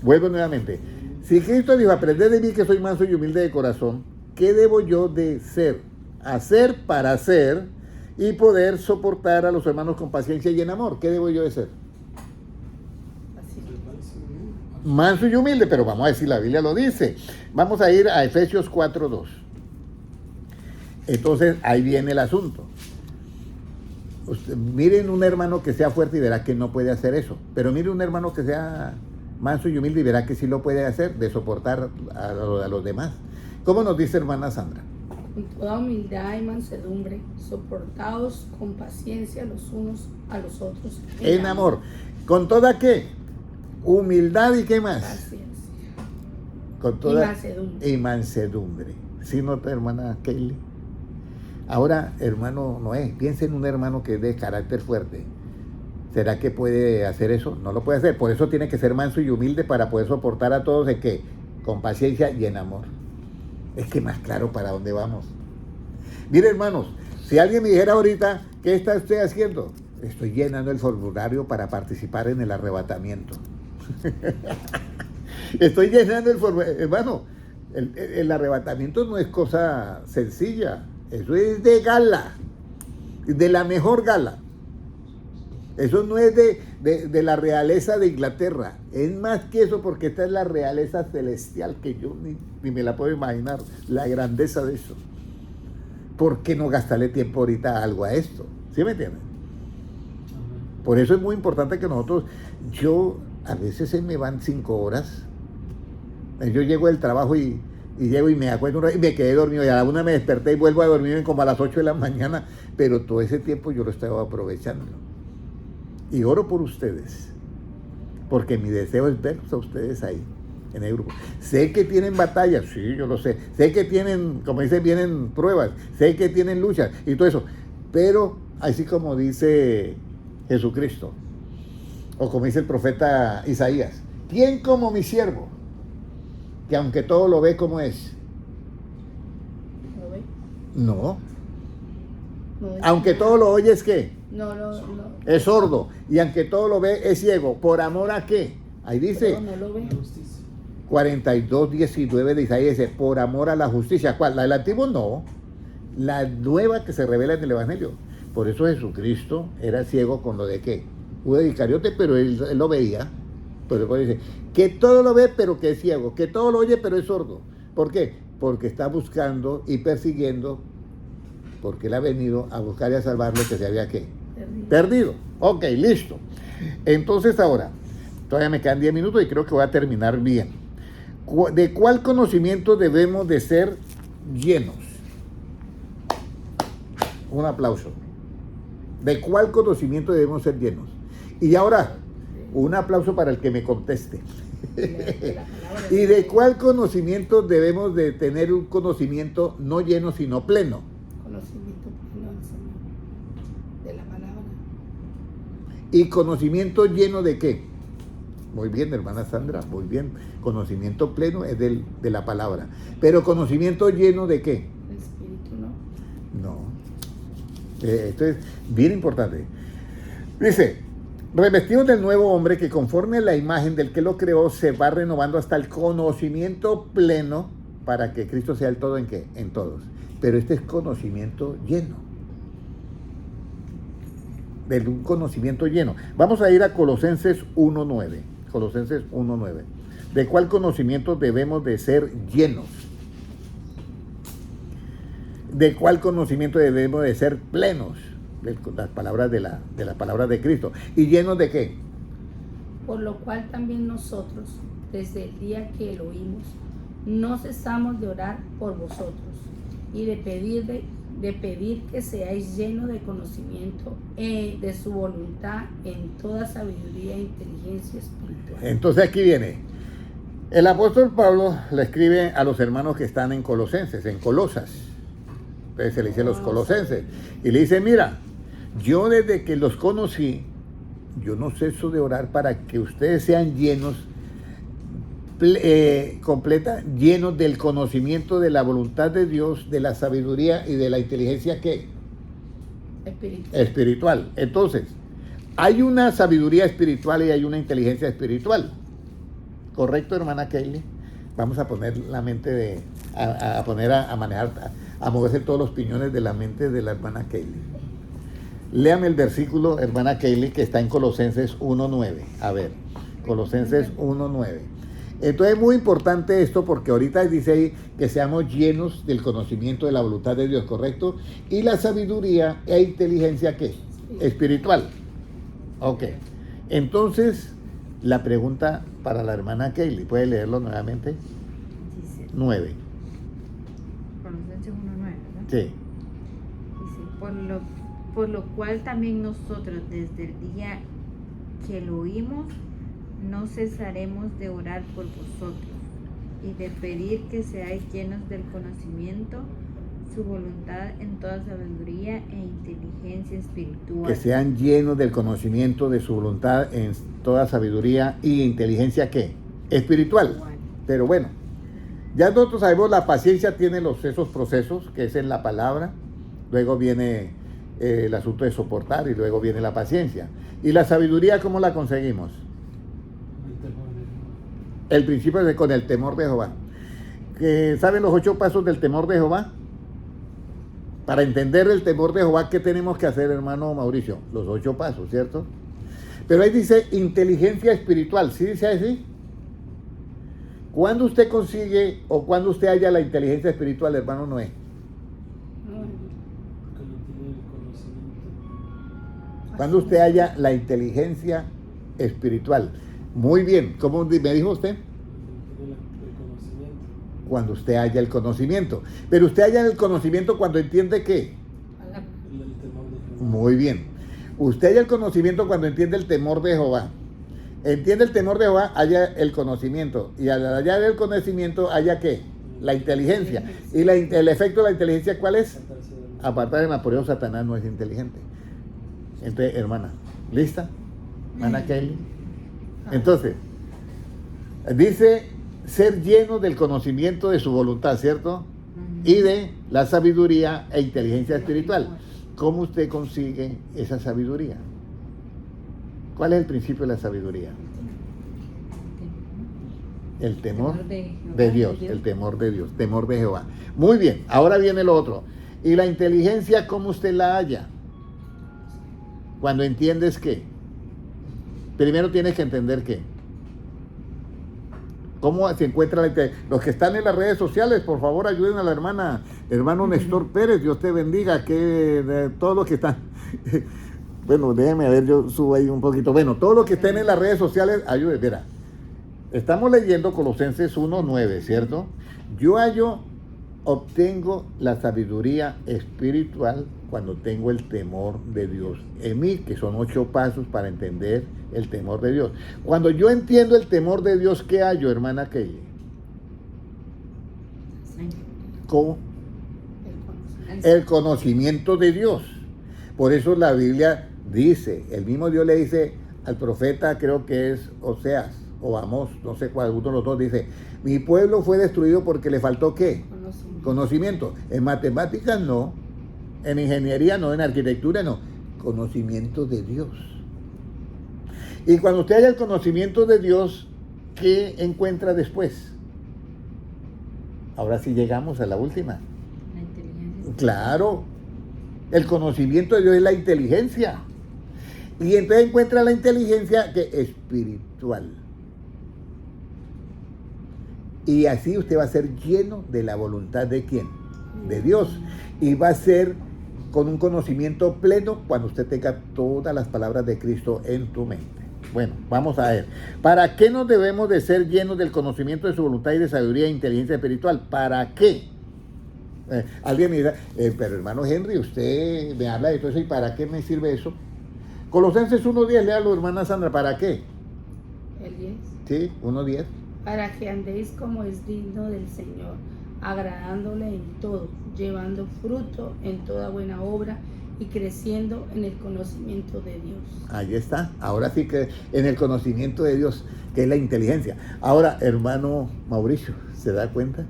Vuelvo nuevamente. Si Cristo dijo, aprended de mí que soy manso y humilde de corazón, ¿qué debo yo de ser? Hacer para ser y poder soportar a los hermanos con paciencia y en amor. ¿Qué debo yo de ser? Manso y humilde, pero vamos a decir, la Biblia lo dice. Vamos a ir a Efesios 4:2. Entonces, ahí viene el asunto. Miren un hermano que sea fuerte y verá que no puede hacer eso. Pero mire un hermano que sea manso y humilde y verá que sí lo puede hacer, de soportar a los demás. ¿Cómo nos dice hermana Sandra? Con toda humildad y mansedumbre, soportaos con paciencia los unos a los otros. En amor. ¿Con toda qué? Humildad y qué más. Paciencia. Con toda, y mansedumbre. Y mansedumbre. ¿Sí nota, hermana Kaylee? Ahora, hermano Noé, piensa en un hermano que es de carácter fuerte. ¿Será que puede hacer eso? No lo puede hacer. Por eso tiene que ser manso y humilde para poder soportar a todos. ¿De qué? con paciencia y en amor. Es que más claro para dónde vamos. Mire, hermanos, si alguien me dijera ahorita, ¿qué está usted haciendo? Estoy llenando el formulario para participar en el arrebatamiento. Estoy llenando el formulario. Hermano, el arrebatamiento no es cosa sencilla. Eso es de gala, de la mejor gala. Eso no es de la realeza de Inglaterra. Es más que eso, porque esta es la realeza celestial, que yo ni me la puedo imaginar, la grandeza de eso. ¿Por qué no gastarle tiempo ahorita a algo a esto? ¿Sí me entienden? Por eso es muy importante que nosotros, a veces se me van 5 horas. Yo llego del trabajo y llego y me acuerdo un rato y me quedé dormido, y a la 1 me desperté y vuelvo a dormirme como a las 8 de la mañana, pero todo ese tiempo yo lo estaba aprovechando. Y oro por ustedes, porque mi deseo es verlos a ustedes ahí, en el grupo. Sé que tienen batallas, sí, yo lo sé. Sé que tienen, como dicen, vienen pruebas. Sé que tienen luchas y todo eso. Pero, así como dice Jesucristo, o como dice el profeta Isaías, ¿quién como mi siervo? Que aunque todo lo ve, ¿cómo es? ¿Lo ve? No. No es Aunque nada. todo lo oye, ¿es qué? No. Es sordo. Y aunque todo lo ve, es ciego. ¿Por amor a qué? Ahí dice, Pero no lo ve. 42:19 de Isaías, dice, por amor a la justicia. ¿Cuál? ¿La del antiguo? No. La nueva que se revela en el Evangelio. Por eso Jesucristo era ciego con lo de qué. Judas Iscariote, pero él lo veía. Pero después dice, que todo lo ve, pero que es ciego. Que todo lo oye, pero es sordo. ¿Por qué? Porque está buscando y persiguiendo, porque él ha venido a buscar y a salvar lo que se había ¿qué? Perdido. Ok, listo. Entonces ahora, todavía me quedan 10 minutos y creo que voy a terminar bien. ¿De cuál conocimiento debemos de ser llenos? Un aplauso. ¿De cuál conocimiento debemos ser llenos? Y ahora, un aplauso para el que me conteste. ¿Y de cuál conocimiento debemos de tener un conocimiento no lleno, sino pleno? Conocimiento pleno del Señor, de la palabra. ¿Y conocimiento lleno de qué? Muy bien, hermana Sandra, muy bien. Conocimiento pleno es de la palabra. Pero conocimiento lleno de qué? El Espíritu no. No. Esto es bien importante. Dice, revestidos del nuevo hombre que conforme a la imagen del que lo creó se va renovando hasta el conocimiento pleno para que Cristo sea el todo en qué, en todos. Pero este es conocimiento lleno. De un conocimiento lleno. Vamos a ir a Colosenses 1:9. Colosenses 1:9. ¿De cuál conocimiento debemos de ser llenos? ¿De cuál conocimiento debemos de ser plenos? De las palabras de la palabra de Cristo. ¿Y llenos de qué? Por lo cual también nosotros, desde el día que lo oímos, no cesamos de orar por vosotros y de pedir que seáis llenos de conocimiento de su voluntad en toda sabiduría e inteligencia espiritual. Entonces aquí viene. El apóstol Pablo le escribe a los hermanos que están en Colosenses, en Colosas. Entonces se le dice a los colosenses. Y le dice, mira, yo desde que los conocí, yo no ceso de orar para que ustedes sean llenos, llenos del conocimiento de la voluntad de Dios, de la sabiduría y de la inteligencia ¿qué? Espiritual. Entonces, hay una sabiduría espiritual y hay una inteligencia espiritual. ¿Correcto, hermana Kaylee? Vamos a poner la mente a manejar, a moverse todos los piñones de la mente de la hermana Kaylee. Léame el versículo, hermana Kaylee, que está en Colosenses 1:9. A ver, Colosenses 1:9. Entonces es muy importante esto porque ahorita dice ahí que seamos llenos del conocimiento de la voluntad de Dios, ¿correcto? Y la sabiduría e inteligencia, ¿qué? Espiritual. Ok. Entonces, la pregunta para la hermana Kaylee, ¿puede leerlo nuevamente? Dice, 9. Colosenses 1:9, ¿verdad? Sí. Dice, por lo cual también nosotros desde el día que lo oímos no cesaremos de orar por vosotros y de pedir que seáis llenos del conocimiento, su voluntad en toda sabiduría e inteligencia espiritual. Que sean llenos del conocimiento de su voluntad en toda sabiduría y inteligencia ¿qué? Espiritual. Pero bueno, Ya nosotros sabemos, la paciencia tiene esos procesos, que es en la palabra, luego viene el asunto de soportar y luego viene la paciencia. ¿Y la sabiduría cómo la conseguimos? El principio es con el temor de Jehová. ¿Saben los 8 pasos del temor de Jehová? Para entender el temor de Jehová, ¿qué tenemos que hacer, hermano Mauricio? Los 8 pasos, ¿cierto? Pero ahí dice inteligencia espiritual, ¿sí dice así? ¿Cuándo usted consigue o cuándo usted halla la inteligencia espiritual, hermano Noé? ¿Cuándo usted halla la inteligencia espiritual? Muy bien, ¿cómo me dijo usted? Cuando usted haya el conocimiento. Pero usted haya el conocimiento cuando entiende ¿qué? Muy bien. Usted haya el conocimiento cuando entiende el temor de Jehová. Entiende el temor de Jehová, haya el conocimiento. Y al hallar el conocimiento, haya ¿qué? La inteligencia. ¿Y el efecto de la inteligencia cuál es? Apartar de más. Por eso Satanás no es inteligente. Entonces, hermana, ¿lista? Ana Kelly. Entonces, dice ser lleno del conocimiento de su voluntad, ¿cierto? Y de la sabiduría e inteligencia espiritual. ¿Cómo usted consigue esa sabiduría? ¿Cuál es el principio de la sabiduría? El temor de Dios, el temor de Dios, temor de Jehová. Muy bien, ahora viene lo otro. ¿Y la inteligencia cómo usted la halla? Cuando entiendes qué. Primero tienes que entender qué. ¿Cómo se encuentra la inteligencia? Los que están en las redes sociales, por favor, ayuden a la hermano Néstor Pérez, Dios te bendiga, que todos los que están... Bueno, déjeme ver, yo subo ahí un poquito. Bueno, todos los que estén en las redes sociales, ayuden. Mira, estamos leyendo Colosenses 1:9, ¿cierto? Yo obtengo la sabiduría espiritual cuando tengo el temor de Dios en mí, que son 8 pasos para entender el temor de Dios. Cuando yo entiendo el temor de Dios, ¿qué hallo, hermana Kelly? ¿Cómo? El conocimiento de Dios. Por eso la Biblia dice, el mismo Dios le dice al profeta, creo que es Oseas o Amós, no sé cuál, uno de los dos, dice, mi pueblo fue destruido porque le faltó ¿qué? Conocimiento. En matemáticas no, en ingeniería no, en arquitectura no, conocimiento de Dios. Y cuando usted haya el conocimiento de Dios, ¿qué encuentra después? Ahora sí llegamos a la última. La inteligencia. Claro, el conocimiento de Dios es la inteligencia. Y entonces encuentra la inteligencia que espiritual. Y así usted va a ser lleno de la voluntad de ¿quién? De Dios. Y va a ser con un conocimiento pleno cuando usted tenga todas las palabras de Cristo en tu mente. Bueno, vamos a ver. ¿Para qué nos debemos de ser llenos del conocimiento de su voluntad y de sabiduría e inteligencia espiritual? ¿Para qué? Alguien me dirá, pero hermano Henry, usted me habla de todo eso, ¿y para qué me sirve eso? Colosenses 1:10, léalo, hermana Sandra, ¿para qué? El 10. Sí, 1:10. Para que andéis como es digno del Señor, agradándole en todo, llevando fruto en toda buena obra y creciendo en el conocimiento de Dios. Ahí está, ahora sí que en el conocimiento de Dios, que es la inteligencia. Ahora, hermano Mauricio, ¿se da cuenta?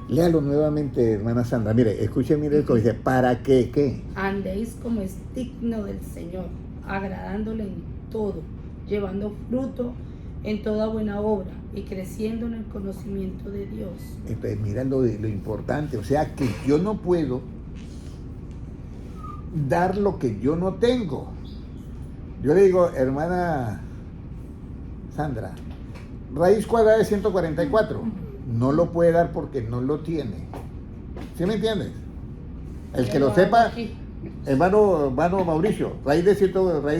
Léalo nuevamente, hermana Sandra. Mire, escuche, mire cómo dice, ¿para qué? ¿Qué? Andéis como es digno del Señor, agradándole en todo, llevando fruto en toda buena obra y creciendo en el conocimiento de Dios. Entonces, mira lo importante, o sea que yo no puedo dar lo que yo no tengo. Yo le digo, hermana Sandra, raíz cuadrada de 144. No lo puede dar porque no lo tiene. ¿Sí me entiendes? El que lo sepa, hermano Mauricio, raíz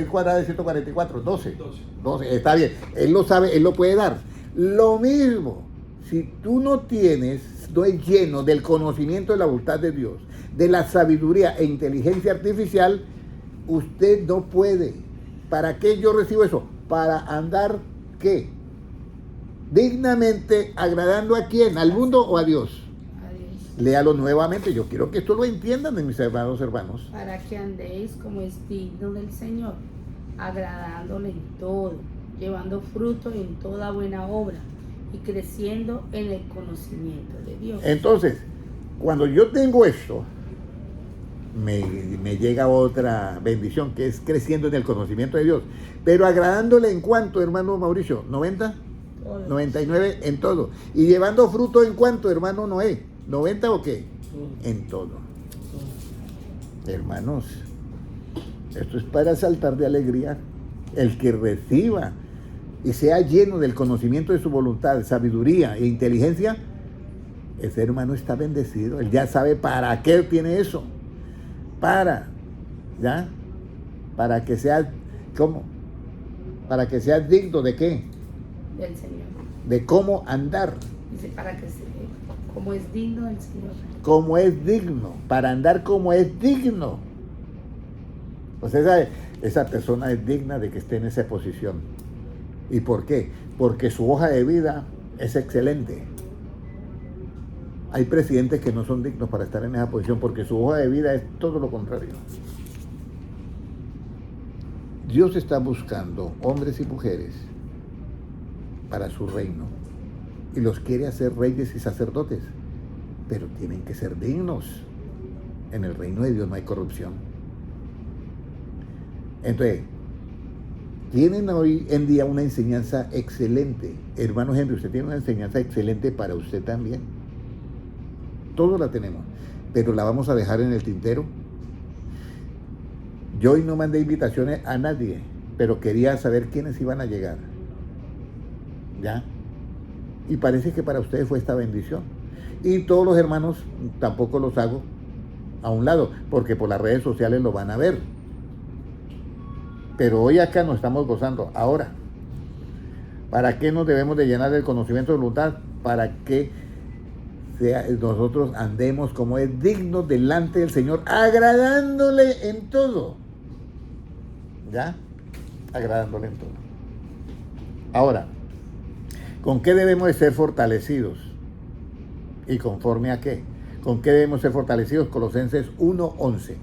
cuadrada de 144, 12. Está bien, él lo sabe, él lo puede dar. Lo mismo, si tú no tienes, no es lleno del conocimiento de la voluntad de Dios, de la sabiduría e inteligencia artificial, usted no puede. ¿Para qué yo recibo eso? Para andar, ¿qué? Dignamente, agradando ¿a quién? ¿Al mundo o a Dios? A Dios. Léalo nuevamente, yo quiero que esto lo entiendan de mis hermanos. Para que andéis como es digno del Señor, agradándole en todo, llevando fruto en toda buena obra y creciendo en el conocimiento de Dios. Entonces, cuando yo tengo esto, me llega otra bendición, que es creciendo en el conocimiento de Dios. Pero agradándole en cuanto, hermano Mauricio, 90, 99 en todo. Y llevando fruto en cuanto, hermano Noé, 90 o qué? En todo. Hermanos, esto es para saltar de alegría. El que reciba y sea lleno del conocimiento de su voluntad, sabiduría e inteligencia, ese hermano está bendecido. Él ya sabe para qué tiene eso. Para que sea, ¿cómo? Para que sea digno de qué? Del Señor. De cómo andar. Dice, para que se como es digno del Señor. Como es digno, para andar como es digno. O sea, esa persona es digna de que esté en esa posición. ¿Y por qué? Porque su hoja de vida es excelente. Hay presidentes que no son dignos para estar en esa posición porque su hoja de vida es todo lo contrario. Dios está buscando hombres y mujeres para su reino y los quiere hacer reyes y sacerdotes, pero tienen que ser dignos. En el reino de Dios no hay corrupción. Entonces, tienen hoy en día una enseñanza excelente. Hermano Henry, usted tiene una enseñanza excelente para usted también. Todos la tenemos, pero la vamos a dejar en el tintero. Yo hoy no mandé invitaciones a nadie, pero quería saber quiénes iban a llegar. ¿Ya? Y parece que para ustedes fue esta bendición. Y todos los hermanos tampoco los hago a un lado, porque por las redes sociales lo van a ver. Pero hoy acá nos estamos gozando. Ahora, ¿para qué nos debemos de llenar del conocimiento de voluntad? Para que nosotros andemos como es digno delante del Señor, agradándole en todo. ¿Ya? Agradándole en todo. Ahora, ¿con qué debemos de ser fortalecidos? ¿Y conforme a qué? ¿Con qué debemos ser fortalecidos? Colosenses 1:11.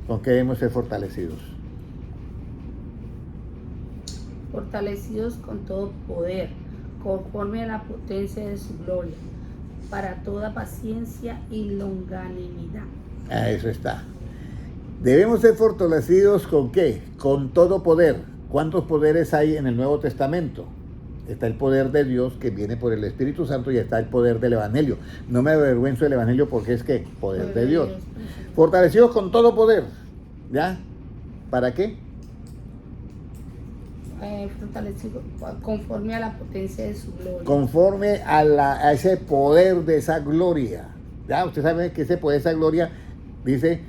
¿Con qué debemos ser fortalecidos? Fortalecidos con todo poder, conforme a la potencia de su gloria, para toda paciencia y longanimidad. Eso está. Debemos ser fortalecidos ¿con qué? Con todo poder. ¿Cuántos poderes hay en el Nuevo Testamento? Está el poder de Dios que viene por el Espíritu Santo y está el poder del Evangelio. No me avergüenzo del Evangelio porque es que poder de Dios. Fortalecidos con todo poder. ¿Ya? ¿Para qué? Fortalecido conforme a la potencia de su gloria. Conforme a ese poder de esa gloria. Ya, usted sabe que ese poder de esa gloria dice,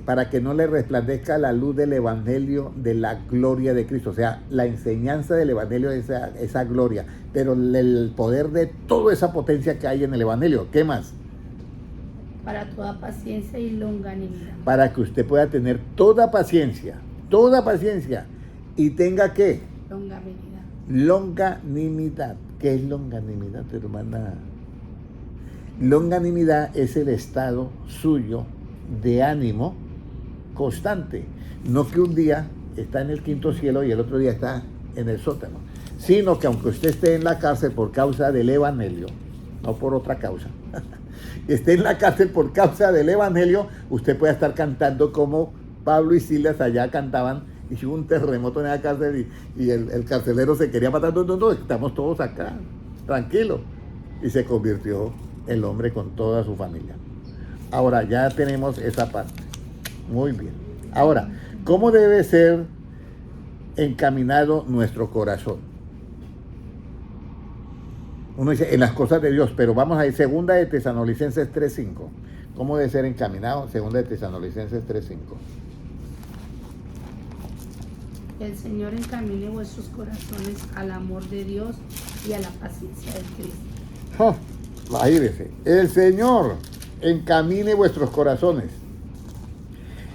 para que no le resplandezca la luz del Evangelio de la gloria de Cristo. O sea, la enseñanza del Evangelio de esa gloria. Pero el poder de toda esa potencia que hay en el Evangelio. ¿Qué más? Para toda paciencia y longanimidad. Para que usted pueda tener toda paciencia. ¿Y tenga qué? Longanimidad. Longanimidad. ¿Qué es longanimidad, hermana? Longanimidad es el estado suyo de ánimo constante. No que un día está en el quinto cielo y el otro día está en el sótano. Sino que aunque usted esté en la cárcel por causa del Evangelio, no por otra causa, esté en la cárcel por causa del Evangelio, usted puede estar cantando como Pablo y Silas allá cantaban. Y hubo un terremoto en la cárcel y el carcelero se quería matar. No, estamos todos acá, tranquilos. Y se convirtió el hombre con toda su familia. Ahora, ya tenemos esa parte. Muy bien. Ahora, ¿cómo debe ser encaminado nuestro corazón? Uno dice, en las cosas de Dios, pero vamos a ir, 2 de Tesalonicenses 3:5. ¿Cómo debe ser encaminado? 2 de Tesalonicenses 3:5. El Señor encamine vuestros corazones al amor de Dios y a la paciencia de Cristo. Imagínese, el Señor encamine vuestros corazones.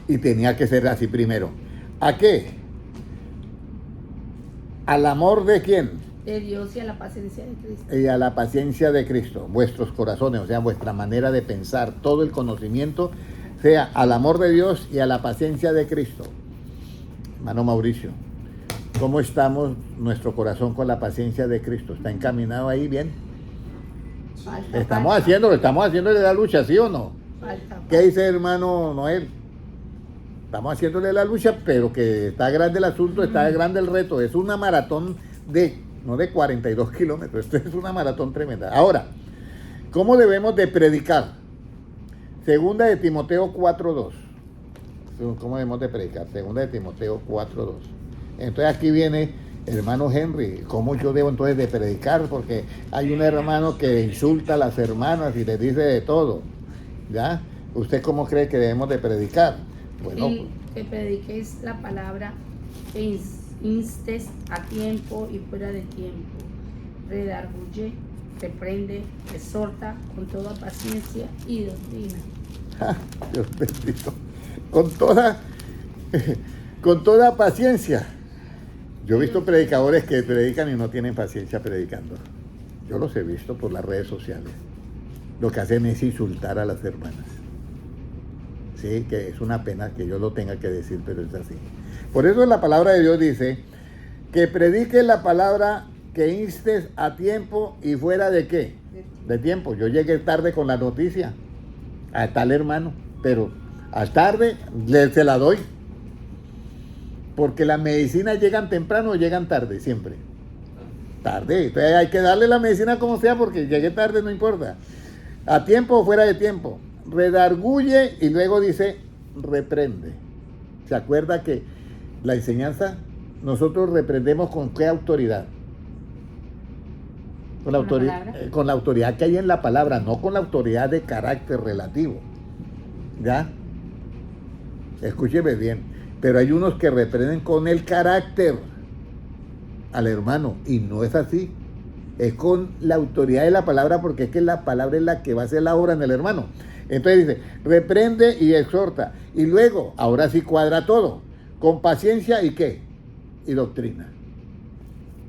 Y tenía que ser así primero. ¿A qué? ¿Al amor de quién? De Dios y a la paciencia de Cristo. Y a la paciencia de Cristo. Vuestros corazones, o sea, vuestra manera de pensar, todo el conocimiento, sea al amor de Dios y a la paciencia de Cristo. Hermano Mauricio, ¿Cómo estamos nuestro corazón con la paciencia de Cristo? ¿Está encaminado ahí bien? Falta, Estamos falta, haciéndole la lucha, ¿sí o no? falta, ¿Qué dice hermano Noel? Estamos haciéndole la lucha, pero que está grande el asunto, está grande el reto. Es una maratón no de 42 kilómetros, esto es una maratón tremenda. Ahora, ¿cómo debemos de predicar? Segunda de Timoteo 4:2. ¿Cómo debemos de predicar? Segunda de Timoteo 4:2. Entonces aquí viene, hermano Henry, ¿cómo yo debo entonces de predicar? Porque hay un hermano que insulta a las hermanas y les dice de todo. ¿Ya? ¿Usted cómo cree que debemos de predicar? Bueno, y que prediquéis la palabra, que instes a tiempo y fuera de tiempo, redarguye, reprende, exhorta con toda paciencia y doctrina. Dios bendito. Con toda paciencia. Yo he visto predicadores que predican y no tienen paciencia predicando. Yo los he visto por las redes sociales. Lo que hacen es insultar a las hermanas. Sí, que es una pena que yo lo tenga que decir, pero es así. Por eso la palabra de Dios dice que predique la palabra, que instes a tiempo y fuera de qué? De tiempo. Yo llegué tarde con la noticia a tal hermano, pero a tarde se la doy. Porque las medicinas llegan temprano o llegan tarde, siempre. Tarde. Entonces hay que darle la medicina como sea, porque llegué tarde, no importa. A tiempo o fuera de tiempo. Redarguye y luego dice reprende. ¿Se acuerda que la enseñanza nosotros reprendemos con qué autoridad? Con la autoridad que hay en la palabra, no con la autoridad de carácter relativo. ¿Ya? Escúcheme bien. Pero hay unos que reprenden con el carácter al hermano, y no es así. Es con la autoridad de la palabra, porque es que la palabra es la que va a hacer la obra en el hermano. Entonces dice, reprende y exhorta. Y luego, ahora sí cuadra todo. Con paciencia y ¿qué? Y doctrina.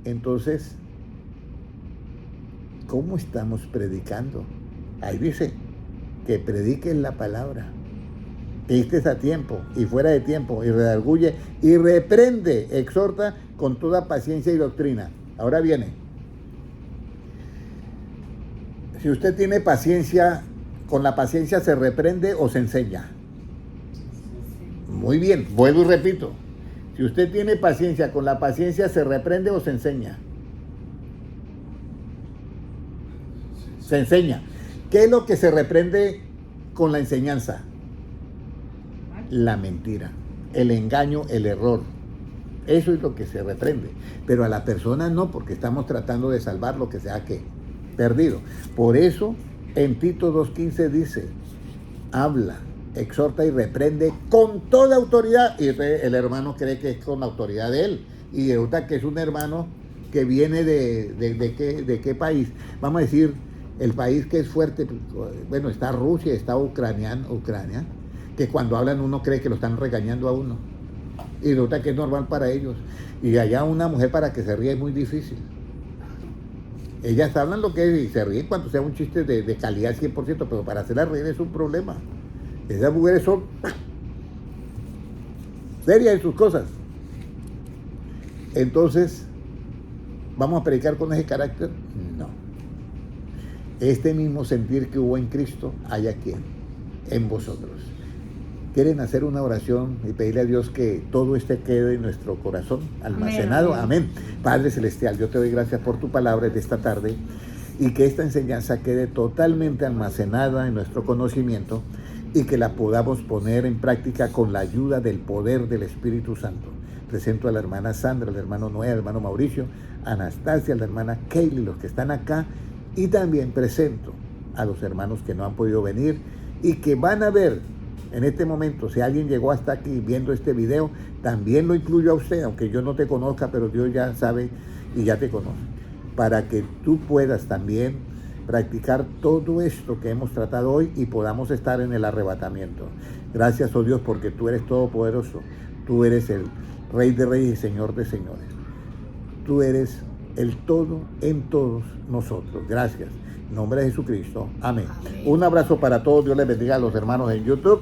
Entonces, ¿cómo estamos predicando? Ahí dice que prediquen la palabra, que estés a tiempo y fuera de tiempo, y redarguye y reprende, exhorta con toda paciencia y doctrina. Ahora viene, si usted tiene paciencia, ¿con la paciencia se reprende o se enseña? Muy bien, vuelvo y repito. Si usted tiene paciencia, ¿con la paciencia se reprende o se enseña? Se enseña. ¿Qué es lo que se reprende con la enseñanza? La mentira, el engaño, el error. Eso es lo que se reprende. Pero a la persona no, porque estamos tratando de salvar lo que sea que perdido. Por eso en Tito 2:15 dice, habla, exhorta y reprende con toda autoridad. Y el hermano cree que es con la autoridad de él. Y resulta que es un hermano que viene de qué país. Vamos a decir, el país que es fuerte, bueno, está Rusia, está Ucrania, que cuando hablan uno cree que lo están regañando a uno. Y resulta que es normal para ellos. Y allá una mujer para que se ría es muy difícil. Ellas hablan lo que es y se ríen cuando sea un chiste de calidad 100%, pero para hacerla reír es un problema. Esas mujeres son serias en sus cosas. Entonces, ¿vamos a predicar con ese carácter? No. Este mismo sentir que hubo en Cristo hay aquí, en vosotros. ¿Quieren hacer una oración y pedirle a Dios que todo este quede en nuestro corazón almacenado? Amén. Padre Celestial, yo te doy gracias por tu palabra de esta tarde y que esta enseñanza quede totalmente almacenada en nuestro conocimiento y que la podamos poner en práctica con la ayuda del poder del Espíritu Santo. Presento a la hermana Sandra, al hermano Noé, al hermano Mauricio, a Anastasia, a la hermana Kaylee, los que están acá, y también presento a los hermanos que no han podido venir y que van a ver en este momento. Si alguien llegó hasta aquí viendo este video, también lo incluyo a usted, aunque yo no te conozca, pero Dios ya sabe y ya te conoce, para que tú puedas también practicar todo esto que hemos tratado hoy y podamos estar en el arrebatamiento. Gracias, oh Dios, porque tú eres todopoderoso, tú eres el Rey de Reyes y Señor de Señores. Tú eres el todo en todos nosotros. Gracias. En nombre de Jesucristo. Amén. Un abrazo para todos. Dios les bendiga a los hermanos en YouTube.